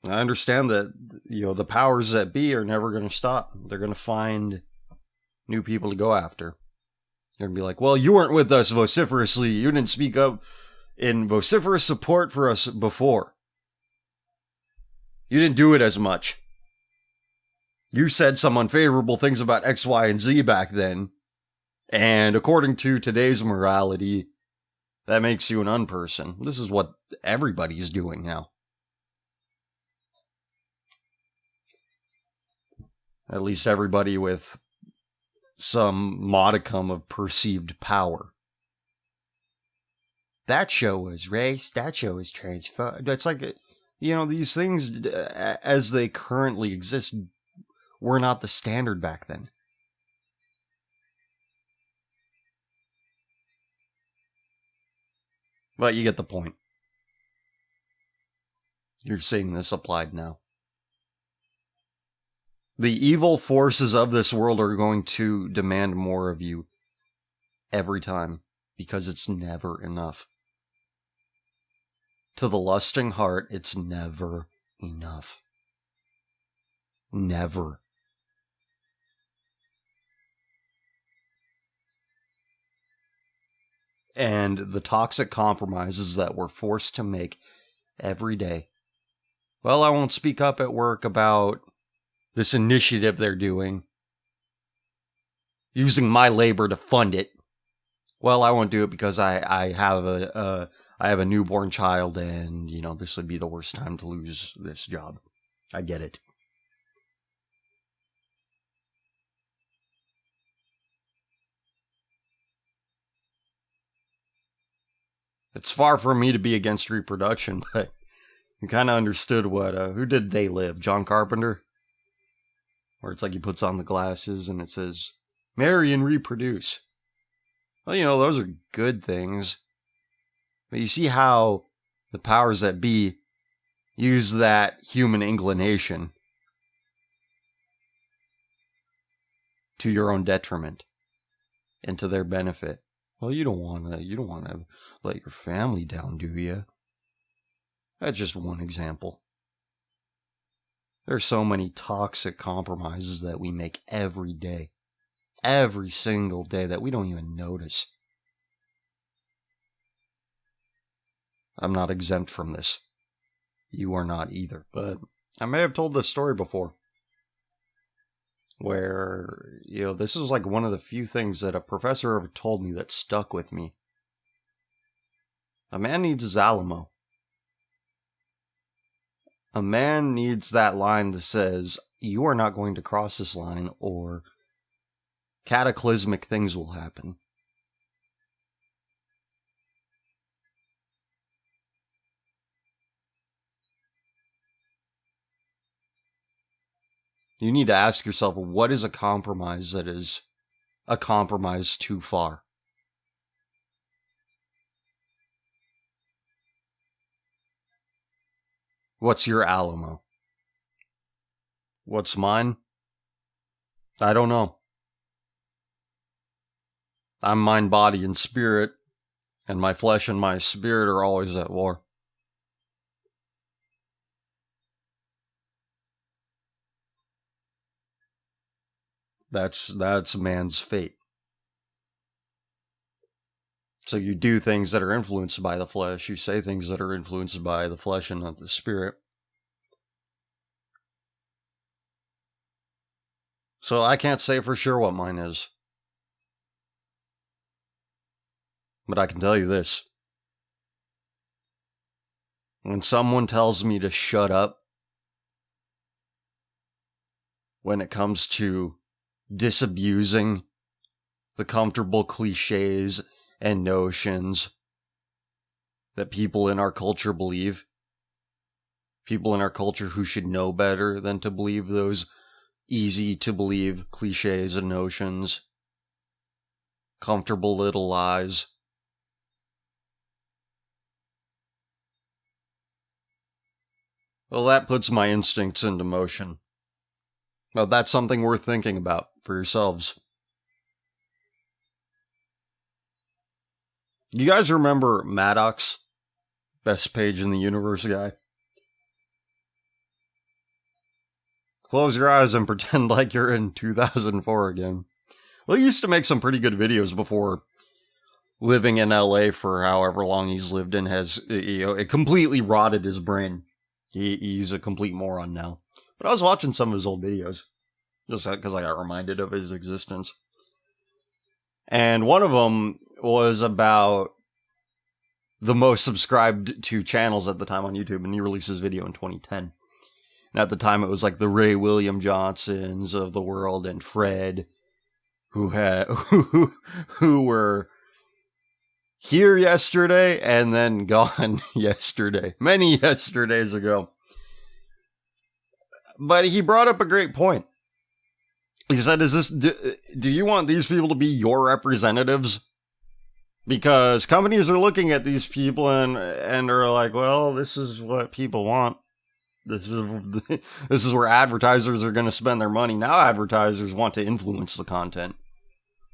I understand that, the powers that be are never going to stop. They're going to find new people to go after. They're going to be like, well, you weren't with us vociferously. You didn't speak up in vociferous support for us before. You didn't do it as much. You said some unfavorable things about X, Y, and Z back then. And according to today's morality, that makes you an unperson. This is what everybody's doing now. At least everybody with some modicum of perceived power. That show was race, that show was transphobic. It's like, these things, as they currently exist, were not the standard back then. But you get the point. You're seeing this applied now. The evil forces of this world are going to demand more of you every time, because it's never enough. To the lusting heart, it's never enough. Never. And the toxic compromises that we're forced to make every day. Well, I won't speak up at work about this initiative they're doing, using my labor to fund it. Well, I won't do it because I have a newborn child, and this would be the worst time to lose this job. I get it. It's far from me to be against reproduction, but you kind of understood who did They Live? John Carpenter? Where it's like he puts on the glasses and it says, marry and reproduce. Well, those are good things. But you see how the powers that be use that human inclination to your own detriment and to their benefit. Well, you don't want to let your family down, do you? That's just one example. There's so many toxic compromises that we make every day. Every single day that we don't even notice. I'm not exempt from this. You are not either. But I may have told this story before. Where, this is like one of the few things that a professor ever told me that stuck with me. A man needs his Alamo. A man needs that line that says, you are not going to cross this line, or cataclysmic things will happen. You need to ask yourself, what is a compromise that is a compromise too far? What's your Alamo? What's mine? I don't know. I'm mind, body, and spirit, and my flesh and my spirit are always at war. That's man's fate. So you do things that are influenced by the flesh. You say things that are influenced by the flesh and not the spirit. So I can't say for sure what mine is. But I can tell you this. When someone tells me to shut up, when it comes to disabusing the comfortable cliches and notions that people in our culture believe, people in our culture who should know better than to believe those easy to believe cliches and notions, comfortable little lies. Well, that puts my instincts into motion. Well, that's something worth thinking about for yourselves. You guys remember Maddox? Best page in the universe guy? Close your eyes and pretend like you're in 2004 again. Well, he used to make some pretty good videos before living in LA for however long he's lived in has, it completely rotted his brain. He's a complete moron now. But I was watching some of his old videos, just because I got reminded of his existence. And one of them was about the most subscribed to channels at the time on YouTube, and he released his video in 2010. And at the time, it was like the Ray William Johnsons of the world and Fred, who were here yesterday and then gone yesterday, many yesterdays ago. But he brought up a great point. He said, do you want these people to be your representatives? Because companies are looking at these people and are like, well, this is what people want. This is where advertisers are going to spend their money. Now advertisers want to influence the content,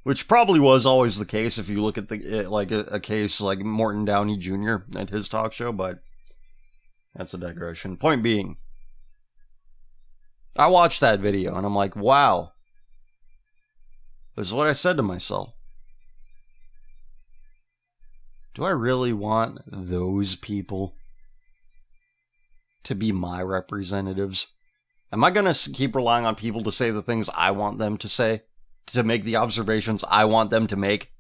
which probably was always the case if you look at a case like Morton Downey Jr. at his talk show, but that's a digression. Point being, I watched that video and I'm like, wow, this is what I said to myself. Do I really want those people to be my representatives? Am I going to keep relying on people to say the things I want them to say? To make the observations I want them to make?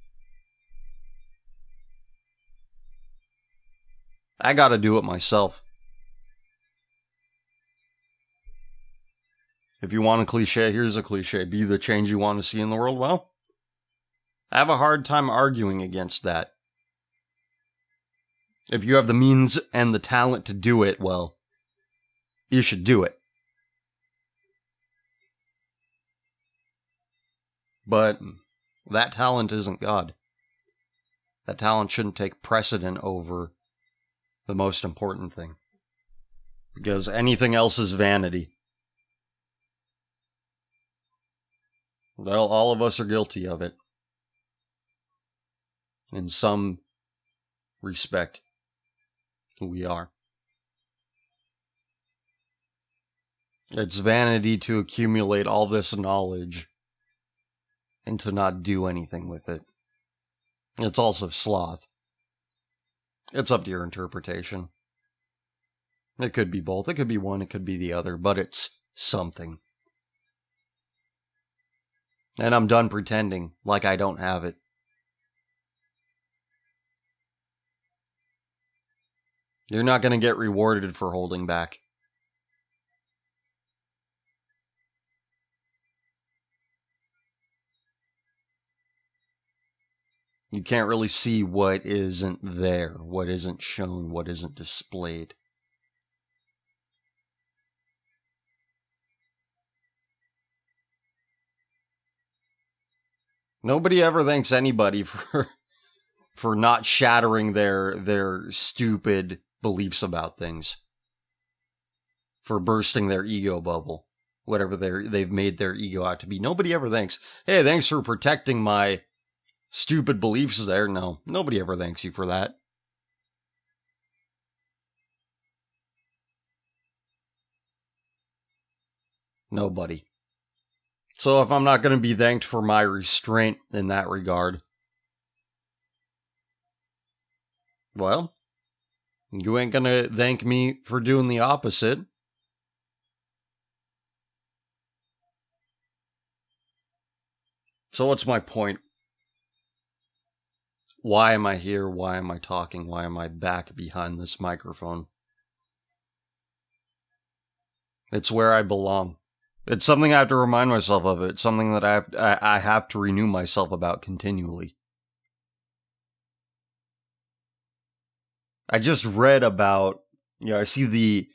I gotta do it myself. If you want a cliche, here's a cliche. Be the change you want to see in the world. Well, I have a hard time arguing against that. If you have the means and the talent to do it, well, you should do it. But that talent isn't God. That talent shouldn't take precedent over the most important thing. Because anything else is vanity. Well, all of us are guilty of it. In some respect, we are. It's vanity to accumulate all this knowledge and to not do anything with it. It's also sloth. It's up to your interpretation. It could be both. It could be one. It could be the other. But it's something. And I'm done pretending like I don't have it. You're not going to get rewarded for holding back. You can't really see what isn't there, what isn't shown, what isn't displayed. Nobody ever thanks anybody for not shattering their stupid beliefs about things. For bursting their ego bubble. Whatever they've made their ego out to be. Nobody ever thanks, hey, thanks for protecting my stupid beliefs there. No, nobody ever thanks you for that. Nobody. So if I'm not going to be thanked for my restraint in that regard, Well, you ain't gonna thank me for doing the opposite. So what's my point? Why am I here? Why am I talking? Why am I back behind this microphone? It's where I belong. It's something I have to remind myself of. It's something that I have to renew myself about continually. I just read about, I see the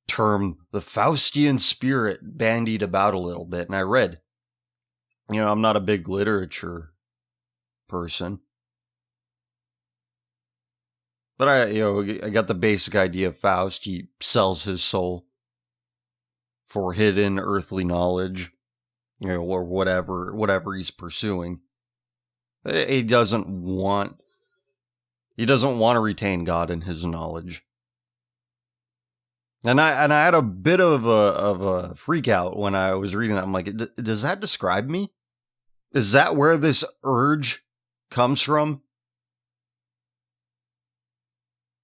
term, the Faustian spirit, bandied about a little bit, and I read, I'm not a big literature person, but I got the basic idea of Faust. He sells his soul for hidden earthly knowledge, or whatever he's pursuing. He doesn't want to retain God in his knowledge. And I had a bit of a freak out when I was reading that. I'm like, does that describe me? Is that where this urge comes from?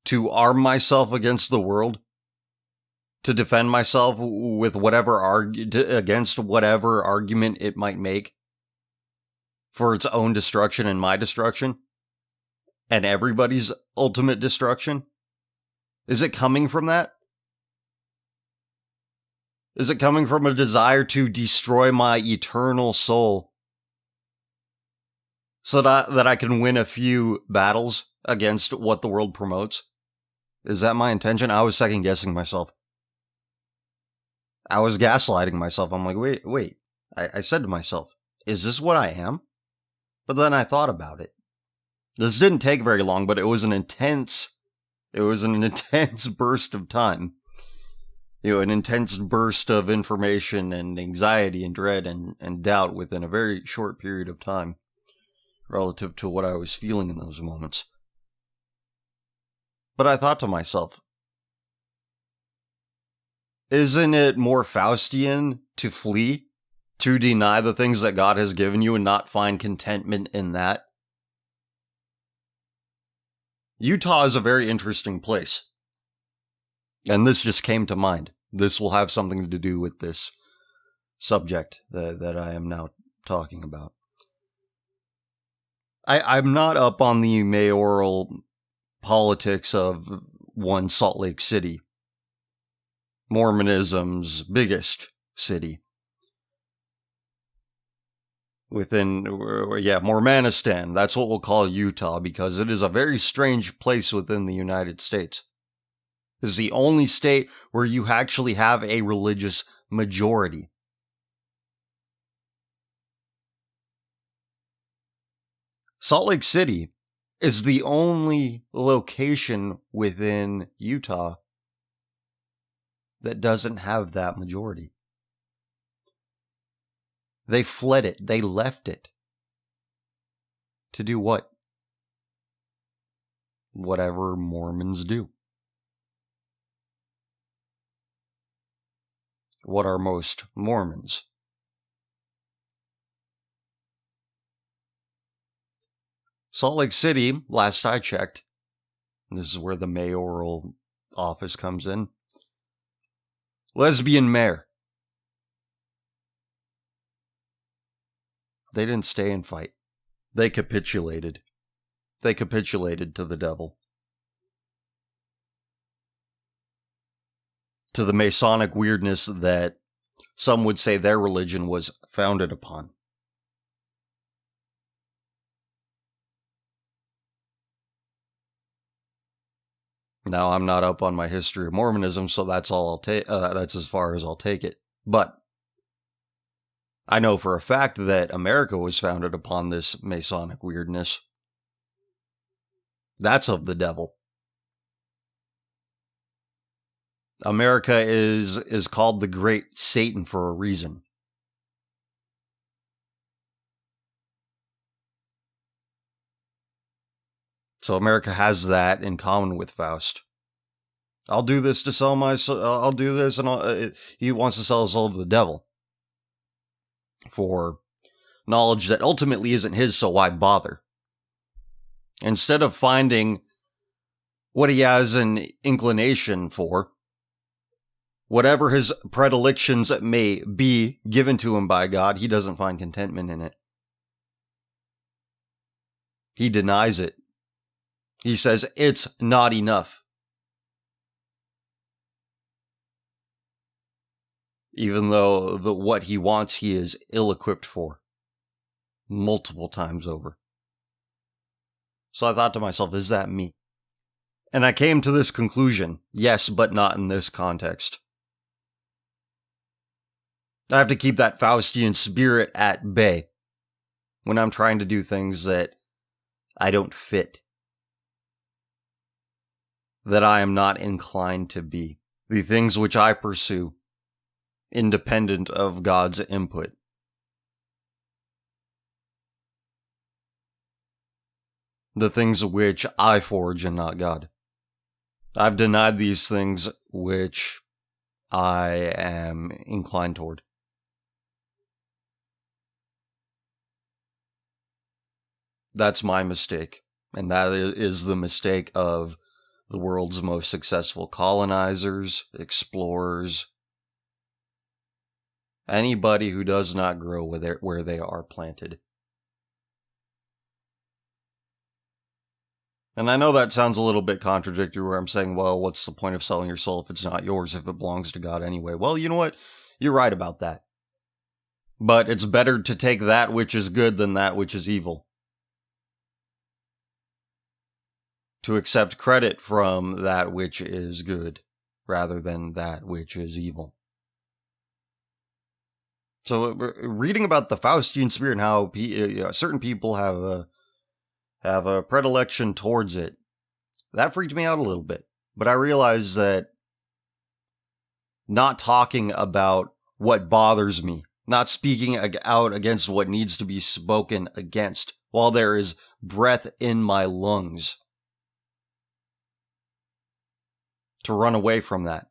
To arm myself against the world? To defend myself with against whatever argument it might make for its own destruction and my destruction? And everybody's ultimate destruction? Is it coming from that? Is it coming from a desire to destroy my eternal soul so that I can win a few battles against what the world promotes? Is that my intention? I was second guessing myself. I was gaslighting myself. I'm like, wait. I said to myself, is this what I am? But then I thought about it. This didn't take very long, but it was an intense burst of time. An intense burst of information and anxiety and dread and doubt within a very short period of time relative to what I was feeling in those moments. But I thought to myself, isn't it more Faustian to flee, to deny the things that God has given you and not find contentment in that? Utah is a very interesting place. And this just came to mind. This will have something to do with this subject that I am now talking about. I'm not up on the mayoral politics of one Salt Lake City, Mormonism's biggest city. Mormonistan, that's what we'll call Utah, because it is a very strange place within the United States. This is the only state where you actually have a religious majority. Salt Lake City is the only location within Utah that doesn't have that majority. They fled it. They left it. To do what? Whatever Mormons do. What are most Mormons? Salt Lake City, last I checked, this is where the mayoral office comes in. Lesbian mayor. They didn't stay and fight. They capitulated. They capitulated to the devil. To the Masonic weirdness that some would say their religion was founded upon. Now, I'm not up on my history of Mormonism, so that's all I'll take. That's as far as I'll take it. But I know for a fact that America was founded upon this Masonic weirdness. That's of the devil. America is called the Great Satan for a reason. So America has that in common with Faust. I'll do this to sell my soul. I'll do this, and he wants to sell his soul to the devil for knowledge that ultimately isn't his. So why bother? Instead of finding what he has an inclination for, whatever his predilections may be given to him by God, he doesn't find contentment in it. He denies it. He says it's not enough. Even though what he wants, he is ill-equipped for. Multiple times over. So I thought to myself, is that me? And I came to this conclusion. Yes, but not in this context. I have to keep that Faustian spirit at bay when I'm trying to do things that I don't fit, that I am not inclined to be, the things which I pursue, independent of God's input. The things which I forge and not God. I've denied these things which I am inclined toward. That's my mistake. And that is the mistake of the world's most successful colonizers, explorers, anybody who does not grow where they are planted. And I know that sounds a little bit contradictory where I'm saying, well, what's the point of selling your soul if it's not yours, if it belongs to God anyway? Well, you know what? You're right about that. But it's better to take that which is good than that which is evil. To accept credit from that which is good rather than that which is evil. So reading about the Faustian spirit and how certain people have a predilection towards it, that freaked me out a little bit. But I realized that not talking about what bothers me, not speaking out against what needs to be spoken against while there is breath in my lungs, to run away from that,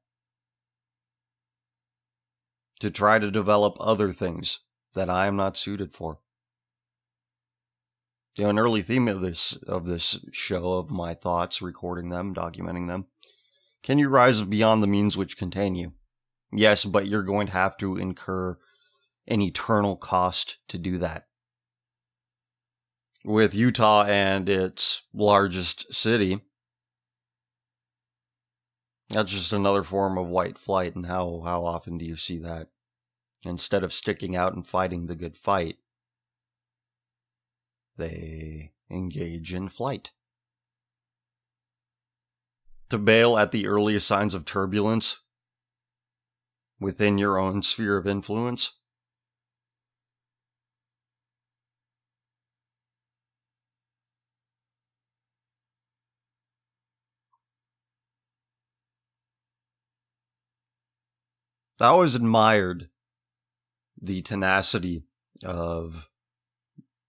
to try to develop other things that I am not suited for. You know, an early theme of this show, of my thoughts, recording them, documenting them. Can you rise beyond the means which contain you? Yes, but you're going to have to incur an eternal cost to do that. With Utah and its largest city, that's just another form of white flight, and how often do you see that? Instead of sticking out and fighting the good fight, they engage in flight. To bail at the earliest signs of turbulence within your own sphere of influence. I always admired the tenacity of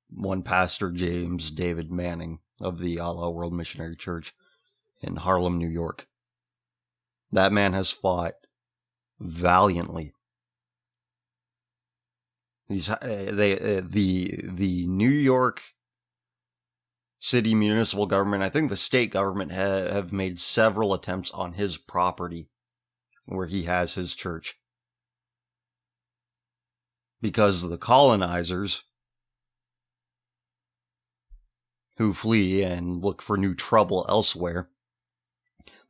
one pastor, James David Manning, of the Allah World Missionary Church in Harlem, New York. That man has fought valiantly. The New York City municipal government, I think the state government, have made several attempts on his property where he has his church. Because the colonizers who flee and look for new trouble elsewhere,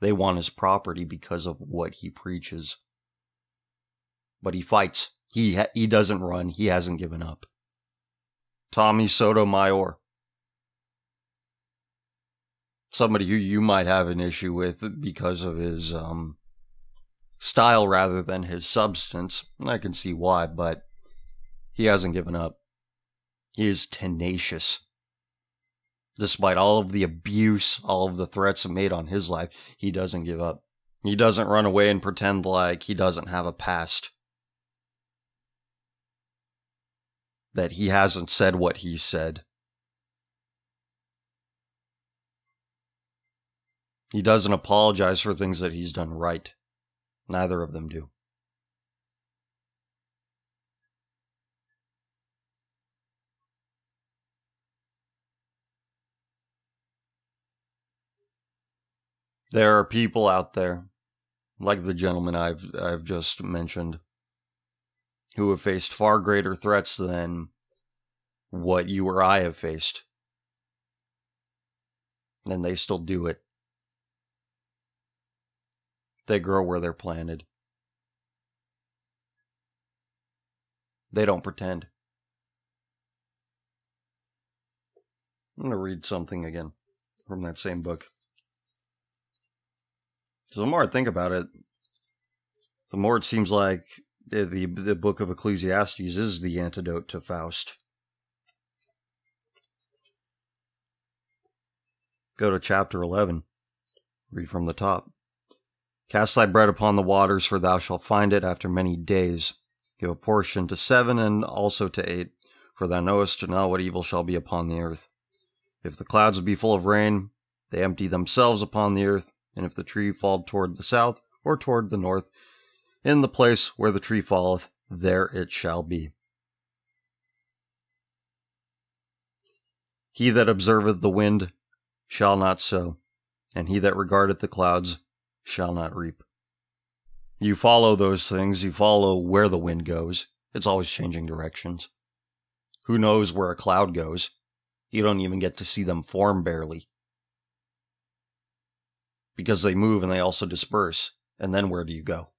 they want his property because of what he preaches. But he fights. He doesn't run. He hasn't given up. Tommy Sotomayor. Somebody who you might have an issue with because of his style rather than his substance. I can see why, but he hasn't given up. He is tenacious. Despite all of the abuse, all of the threats made on his life, he doesn't give up. He doesn't run away and pretend like he doesn't have a past. That he hasn't said what he said. He doesn't apologize for things that he's done right. Neither of them do. There are people out there, like the gentleman I've just mentioned, who have faced far greater threats than what you or I have faced. And they still do it. They grow where they're planted. They don't pretend. I'm going to read something again from that same book. So the more I think about it, the more it seems like the book of Ecclesiastes is the antidote to Faust. Go to chapter 11. Read from the top. Cast thy bread upon the waters, for thou shalt find it after many days. Give a portion to 7 and also to 8, for thou knowest not what evil shall be upon the earth. If the clouds be full of rain, they empty themselves upon the earth, and if the tree fall toward the south or toward the north, in the place where the tree falleth, there it shall be. He that observeth the wind shall not sow, and he that regardeth the clouds shall not reap. You follow those things, you follow where the wind goes. It's always changing directions. Who knows where a cloud goes? You don't even get to see them form barely. Because they move and they also disperse. And then where do you go?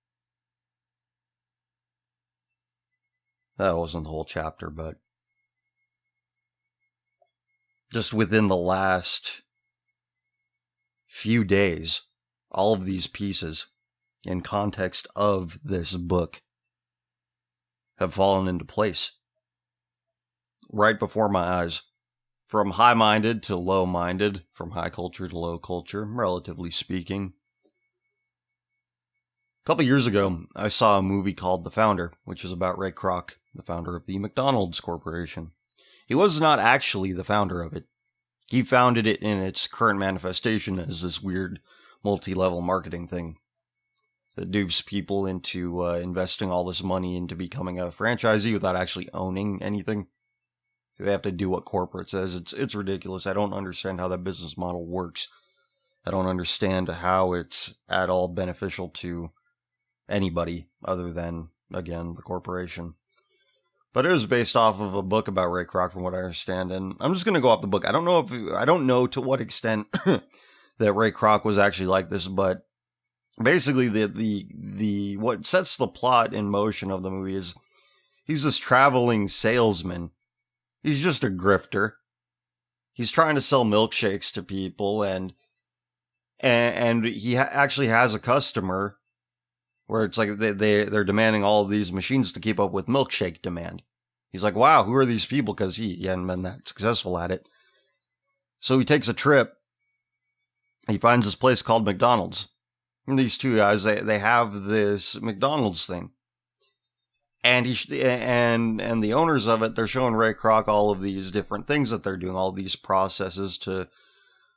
That wasn't the whole chapter, but just within the last few days, all of these pieces in context of this book have fallen into place right before my eyes. From high-minded to low-minded, from high culture to low culture, relatively speaking. A couple years ago, I saw a movie called The Founder, which is about Ray Kroc, the founder of the McDonald's Corporation. He was not actually the founder of it. He founded it in its current manifestation as this weird multi-level marketing thing that dupes people into investing all this money into becoming a franchisee without actually owning anything. They have to do what corporate says. It's ridiculous. I don't understand how that business model works. I don't understand how it's at all beneficial to anybody other than, again, the corporation. But it was based off of a book about Ray Kroc, from what I understand, and I'm just going to go off the book. I don't know to what extent that Ray Kroc was actually like this, but basically the what sets the plot in motion of the movie is he's this traveling salesman. He's just a grifter. He's trying to sell milkshakes to people, and he actually has a customer where it's like they're demanding all of these machines to keep up with milkshake demand. He's like, wow, who are these people? Because he hadn't been that successful at it. So he takes a trip. He finds this place called McDonald's. And these two guys, they have this McDonald's thing. And and the owners of it, they're showing Ray Kroc all of these different things that they're doing, all these processes to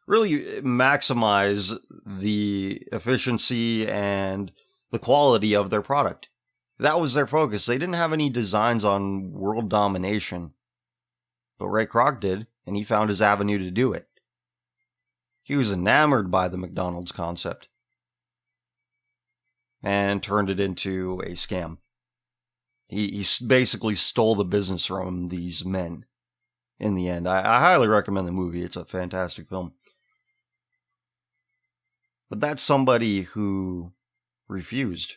really maximize the efficiency and the quality of their product. That was their focus. They didn't have any designs on world domination, but Ray Kroc did, and he found his avenue to do it. He was enamored by the McDonald's concept and turned it into a scam. He basically stole the business from these men in the end. I highly recommend the movie. It's a fantastic film. But that's somebody who refused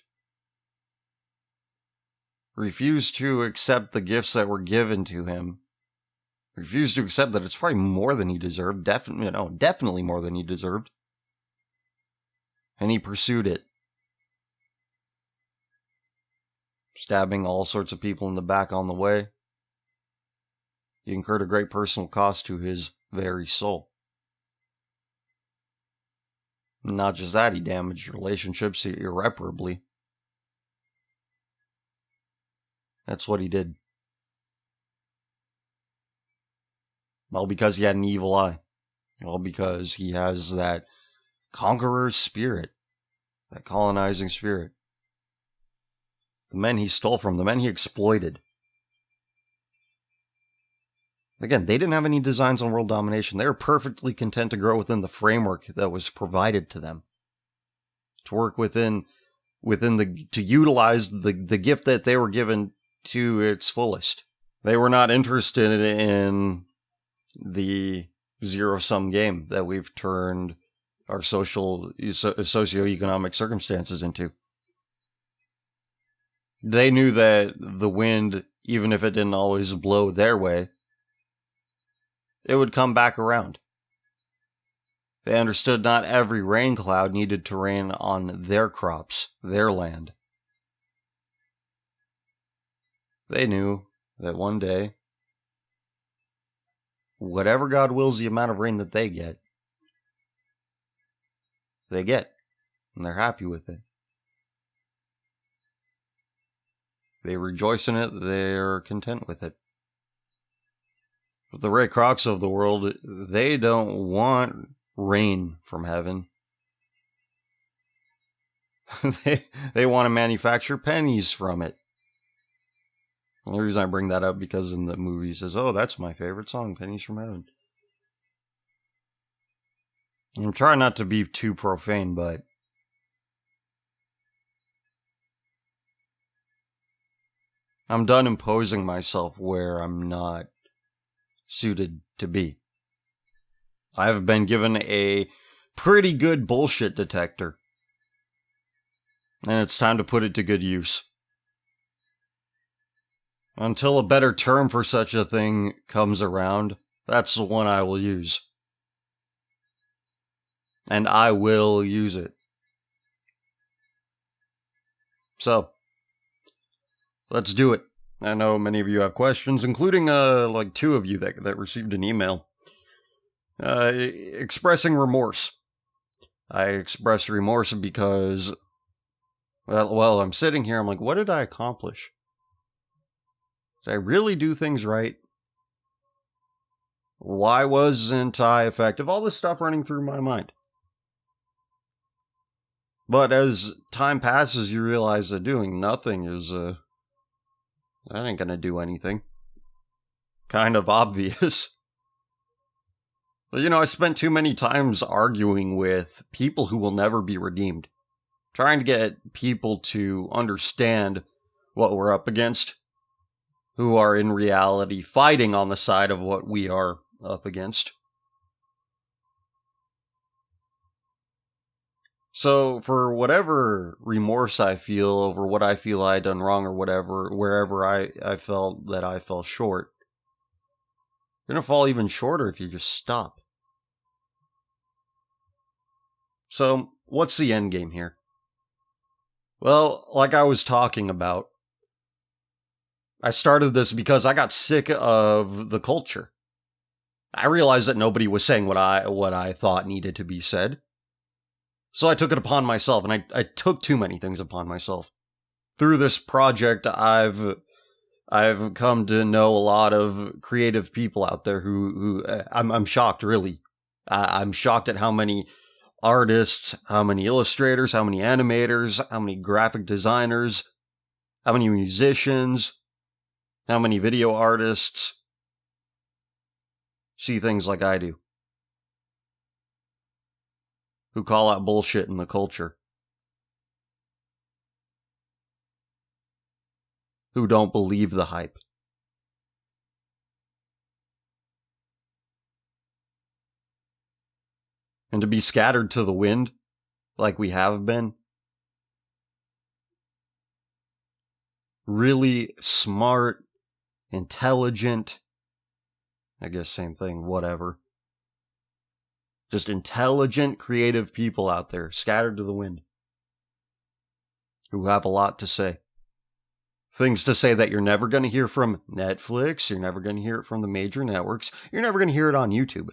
to accept the gifts that were given to him. Refused to accept that it's probably more than he deserved. Definitely more than he deserved. And he pursued it. Stabbing all sorts of people in the back on the way. He incurred a great personal cost to his very soul. Not just that, he damaged relationships irreparably. That's what he did. All because he had an evil eye. All because he has that conqueror's spirit. That colonizing spirit. The men he stole from, the men he exploited. Again, they didn't have any designs on world domination. They were perfectly content to grow within the framework that was provided to them. to work within to utilize the gift that they were given to its fullest. They were not interested in the zero-sum game that we've turned our socioeconomic circumstances into. They knew that the wind, even if it didn't always blow their way, it would come back around. They understood not every rain cloud needed to rain on their crops, their land. They knew that one day, whatever God wills the amount of rain that they get, and they're happy with it. They rejoice in it, they're content with it. But the Ray Krocs of the world, they don't want rain from heaven. they want to manufacture pennies from it. The reason I bring that up because in the movie he says, "Oh, that's my favorite song, Pennies from Heaven." I'm trying not to be too profane, but I'm done imposing myself where I'm not suited to be. I've been given a pretty good bullshit detector, and it's time to put it to good use. Until a better term for such a thing comes around, that's the one I will use. And I will use it. So, let's do it. I know many of you have questions, including like 2 of you that received an email. Expressing remorse. I express remorse because, well, I'm sitting here, I'm like, what did I accomplish? Did I really do things right? Why wasn't I effective? All this stuff running through my mind. But as time passes, you realize that doing nothing is, that ain't gonna do anything. Kind of obvious. But I spent too many times arguing with people who will never be redeemed. Trying to get people to understand what we're up against. Who are in reality fighting on the side of what we are up against. So, for whatever remorse I feel over what I feel I done wrong or whatever, wherever I felt that I fell short, you're going to fall even shorter if you just stop. So, what's the end game here? Well, like I was talking about, I started this because I got sick of the culture. I realized that nobody was saying what I thought needed to be said. So I took it upon myself, and I took too many things upon myself. Through this project, I've come to know a lot of creative people out there who I'm shocked, really. I'm shocked at how many artists, how many illustrators, how many animators, how many graphic designers, how many musicians, how many video artists see things like I do. Who call out bullshit in the culture. Who don't believe the hype. And to be scattered to the wind, like we have been. Really smart, intelligent, I guess same thing, whatever. Just intelligent, creative people out there, scattered to the wind. Who have a lot to say. Things to say that you're never going to hear from Netflix, you're never going to hear it from the major networks, you're never going to hear it on YouTube.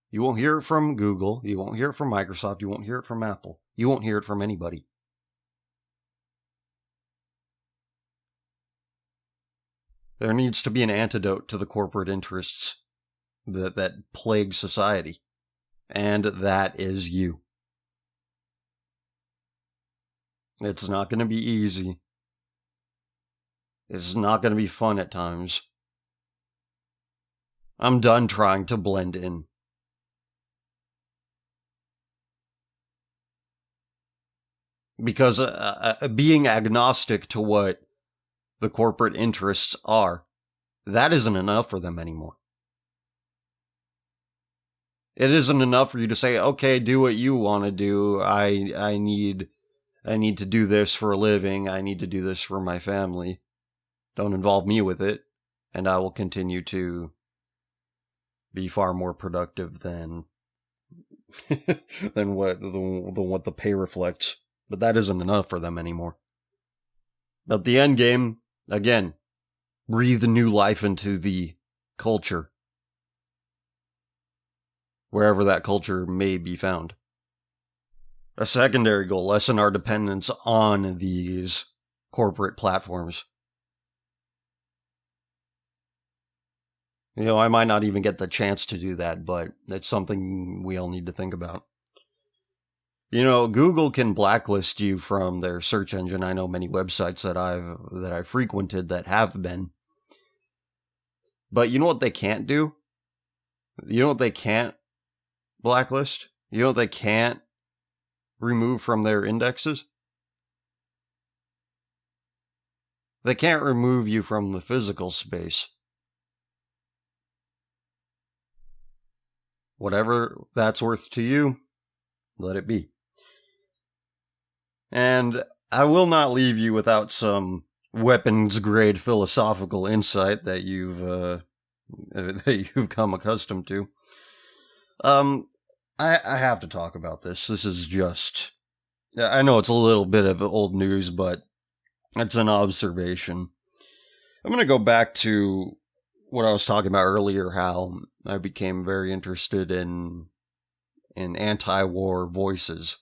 You won't hear it from Google, you won't hear it from Microsoft, you won't hear it from Apple. You won't hear it from anybody. There needs to be an antidote to the corporate interests that plague society. And that is you. It's not going to be easy. It's not going to be fun at times. I'm done trying to blend in. Because being agnostic to what the corporate interests are, that isn't enough for them anymore. It isn't enough for you to say, okay, do what you want to do. I need to do this for a living. I need to do this for my family. Don't involve me with it, and I will continue to be far more productive than than what the pay reflects. But that isn't enough for them anymore. But the end game, again, breathe new life into the culture, wherever that culture may be found. A secondary goal, lessen our dependence on these corporate platforms. I might not even get the chance to do that, but it's something we all need to think about. Google can blacklist you from their search engine. I know many websites that I've frequented that have been. But you know what they can't do? You know what they can't blacklist? You know what they can't remove from their indexes? They can't remove you from the physical space. Whatever that's worth to you, let it be. And I will not leave you without some weapons-grade philosophical insight that you've come accustomed to. I have to talk about this. This is just... I know it's a little bit of old news, but it's an observation. I'm going to go back to what I was talking about earlier, how I became very interested in anti-war voices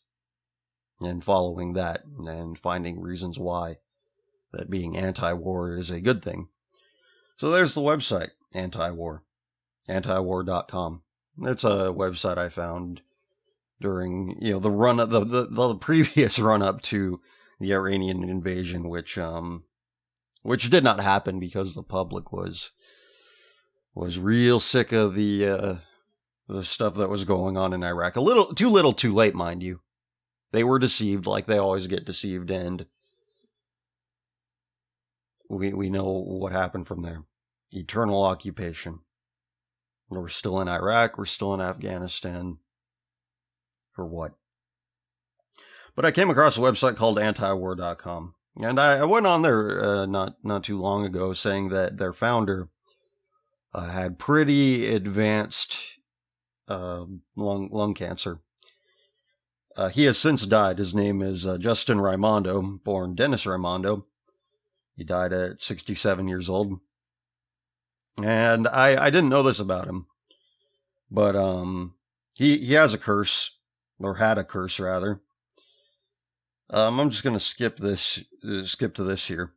and following that and finding reasons why that being anti-war is a good thing. So there's the website, anti-war, antiwar.com. It's a website I found during, the run of the previous run up to the Iranian invasion, which did not happen because the public was real sick of the stuff that was going on in Iraq. A little too late, mind you. They were deceived, like they always get deceived, and we know what happened from there. Eternal occupation. We're still in Iraq, we're still in Afghanistan. For what? But I came across a website called antiwar.com, and I went on there not too long ago saying that their founder had pretty advanced lung cancer. He has since died. His name is Justin Raimondo, born Dennis Raimondo. He died at 67 years old. And I didn't know this about him. But he has a curse, or had a curse rather. I'm just going to skip to this here.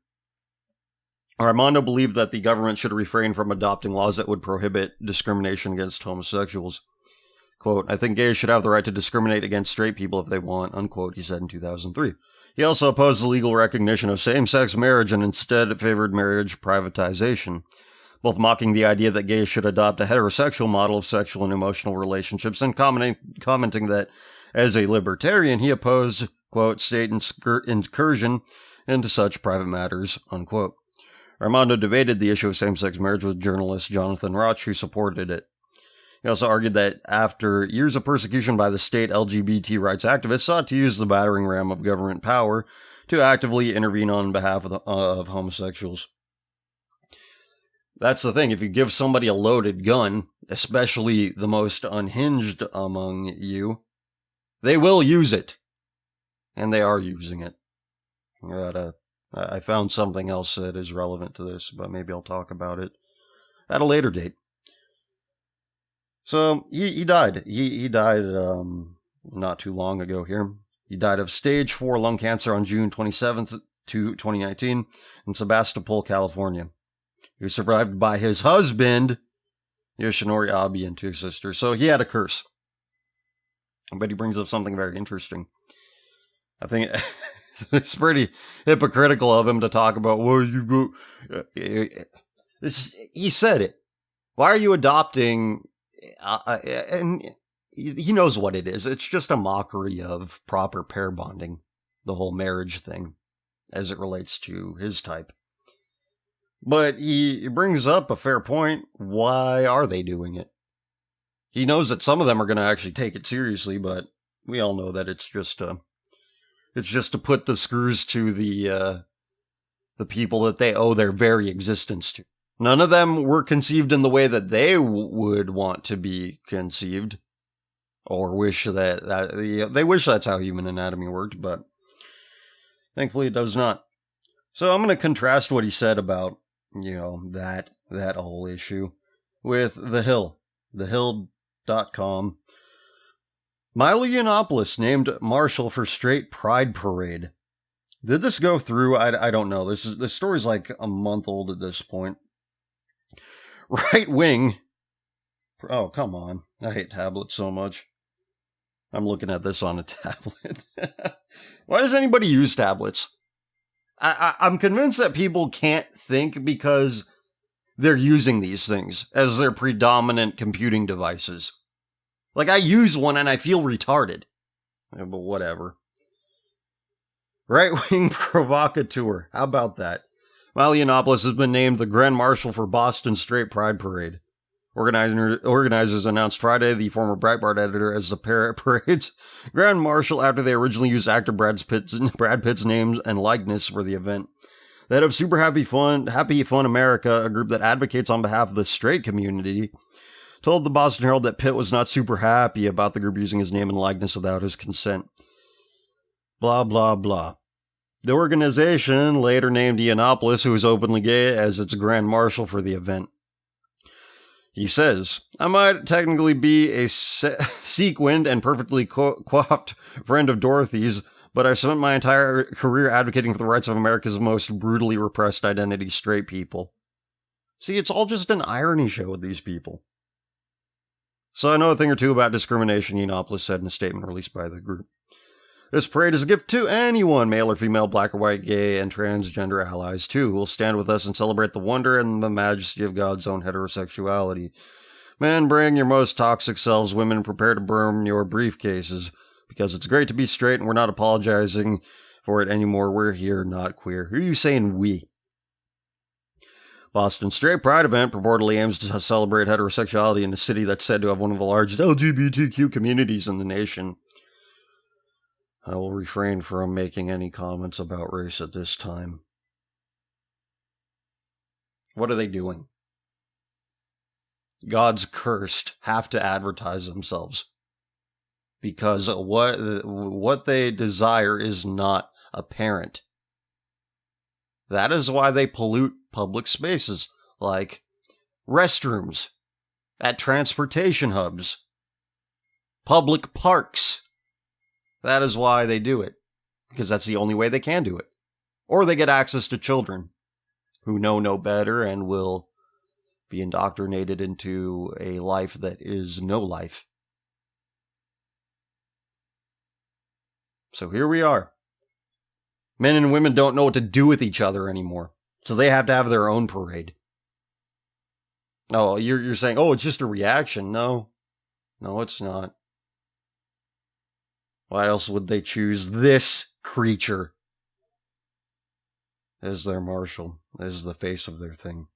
Raimondo believed that the government should refrain from adopting laws that would prohibit discrimination against homosexuals. Quote, I think gays should have the right to discriminate against straight people if they want, unquote, he said in 2003. He also opposed the legal recognition of same-sex marriage and instead favored marriage privatization, both mocking the idea that gays should adopt a heterosexual model of sexual and emotional relationships and commenting that, as a libertarian, he opposed, quote, state incursion into such private matters, unquote. Raimondo debated the issue of same-sex marriage with journalist Jonathan Roch, who supported it. He also argued that after years of persecution by the state, LGBT rights activists sought to use the battering ram of government power to actively intervene on behalf of homosexuals. That's the thing. If you give somebody a loaded gun, especially the most unhinged among you, they will use it. And they are using it. I found something else that is relevant to this, but maybe I'll talk about it at a later date. So he died. He died not too long ago here. He died of stage 4 lung cancer on June 27th, 2019 in Sebastopol, California. He was survived by his husband, Yoshinori Abe, and 2 sisters. So he had a curse. But he brings up something very interesting. I think it's pretty hypocritical of him to talk about, well, you go. He said it. Why are you adopting... and he knows what it is. It's just a mockery of proper pair bonding. the whole marriage thing as it relates to his type. But he brings up a fair point. Why are they doing it? He knows that some of them are going to actually take it seriously, but we all know that it's just to put the screws to the people that they owe their very existence to. None of them were conceived in the way that they would want to be conceived, or wish that they wish that's how human anatomy worked, but thankfully it does not. So I'm going to contrast what he said about, that whole issue with The Hill. TheHill.com. Milo Yiannopoulos named Marshall for straight pride parade. Did this go through? I don't know. This story's like a month old at this point. Right wing. Oh, come on. I hate tablets so much. I'm looking at this on a tablet. Why does anybody use tablets? I'm convinced that people can't think because they're using these things as their predominant computing devices. Like, I use one and I feel retarded. But whatever. Right-wing provocateur. How about that? Milo Yiannopoulos has been named the Grand Marshal for Boston Straight Pride Parade. Organizers announced Friday the former Breitbart editor as the parade's Grand Marshal after they originally used actor Brad Pitt's name and likeness for the event. The head of Super Happy Fun America, a group that advocates on behalf of the straight community, told the Boston Herald that Pitt was not super happy about the group using his name and likeness without his consent. Blah, blah, blah. The organization later named Yiannopoulos, who is openly gay, as its Grand Marshal for the event. He says, I might technically be a sequined and perfectly coiffed friend of Dorothy's, but I've spent my entire career advocating for the rights of America's most brutally repressed identity, straight people. See, it's all just an irony show with these people. So I know a thing or two about discrimination, Yiannopoulos said in a statement released by the group. This parade is a gift to anyone, male or female, black or white, gay, and transgender allies, too, who will stand with us and celebrate the wonder and the majesty of God's own heterosexuality. Men, bring your most toxic selves. Women, prepare to burn your briefcases, because it's great to be straight and we're not apologizing for it anymore. We're here, not queer. Who are you saying we? Boston's Straight Pride event purportedly aims to celebrate heterosexuality in a city that's said to have one of the largest LGBTQ communities in the nation. I will refrain from making any comments about race at this time. What are they doing? God's cursed have to advertise themselves. Because what they desire is not apparent. That is why they pollute public spaces, like restrooms, at transportation hubs, public parks. That is why they do it, because that's the only way they can do it. Or they get access to children who know no better and will be indoctrinated into a life that is no life. So here we are. Men and women don't know what to do with each other anymore, so they have to have their own parade. Oh, you're saying, oh, it's just a reaction. No, it's not. Why else would they choose this creature as their marshal, as the face of their thing?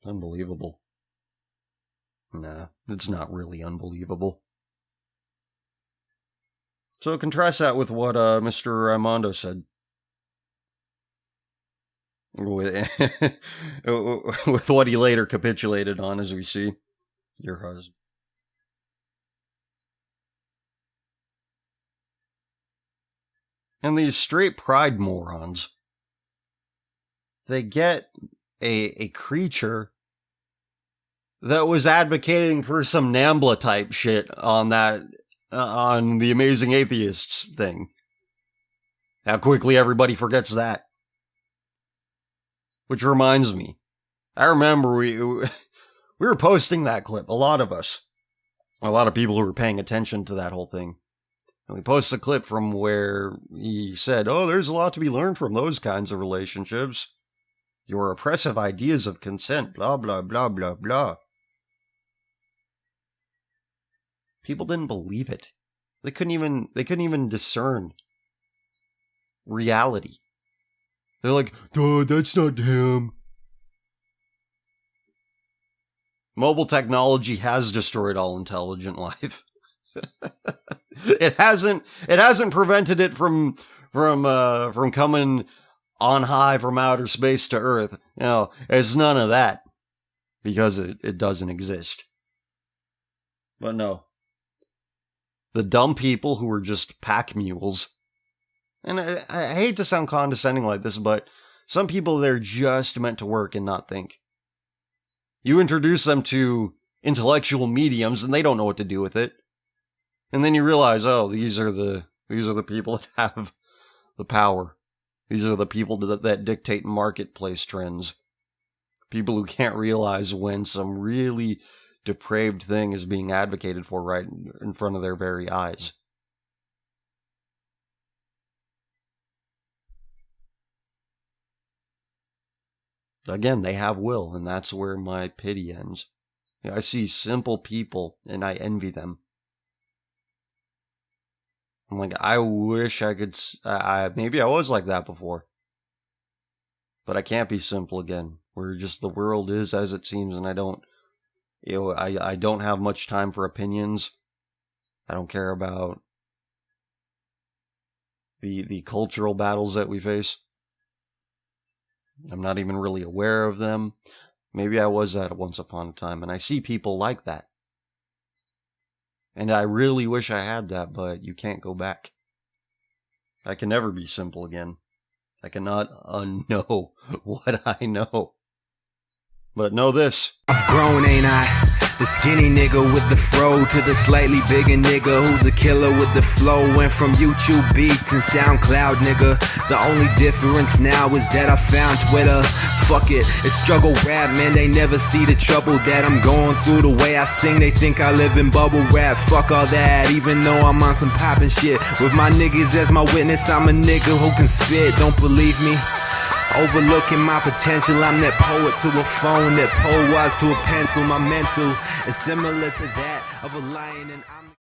Unbelievable. Nah, it's not really unbelievable. So contrast that with what Mr. Raimondo said. With what he later capitulated on, as we see. Your husband. And these straight pride morons, they get a creature that was advocating for some NAMBLA type shit on the Amazing Atheists thing. How quickly everybody forgets that. Which reminds me, I remember we were posting that clip, a lot of us. A lot of people who were paying attention to that whole thing. And we posted a clip from where he said, oh, there's a lot to be learned from those kinds of relationships. Your oppressive ideas of consent, blah, blah, blah, blah, blah. People didn't believe it. They couldn't even discern reality. They're like, duh, that's not him. Mobile technology has destroyed all intelligent life. It hasn't prevented it from coming on high from outer space to Earth. It's none of that, because it doesn't exist. But no. The dumb people who are just pack mules, and I hate to sound condescending like this, but some people, they're just meant to work and not think. You introduce them to intellectual mediums and they don't know what to do with it. And then you realize, oh, these are the people that have the power. These are the people that dictate marketplace trends. People who can't realize when some really depraved thing is being advocated for right in front of their very eyes. Again, they have will, and that's where my pity ends. I see simple people, and I envy them. I'm like, I wish I could... maybe I was like that before. But I can't be simple again, where just the world is as it seems, and I don't... I don't have much time for opinions. I don't care about the cultural battles that we face. I'm not even really aware of them. Maybe I was that once upon a time, and I see people like that. And I really wish I had that, but you can't go back. I can never be simple again. I cannot unknow what I know. But know this. I've grown, ain't I? The skinny nigga with the fro to the slightly bigger nigga who's a killer with the flow. Went from YouTube beats and SoundCloud, nigga. The only difference now is that I found Twitter. Fuck it, it's struggle rap, man. They never see the trouble that I'm going through. The way I sing, they think I live in bubble wrap. Fuck all that, even though I'm on some poppin' shit. With my niggas as my witness, I'm a nigga who can spit. Don't believe me? Overlooking my potential, I'm that poet to a phone, that poet was to a pencil. My mental is similar to that of a lion, and I'm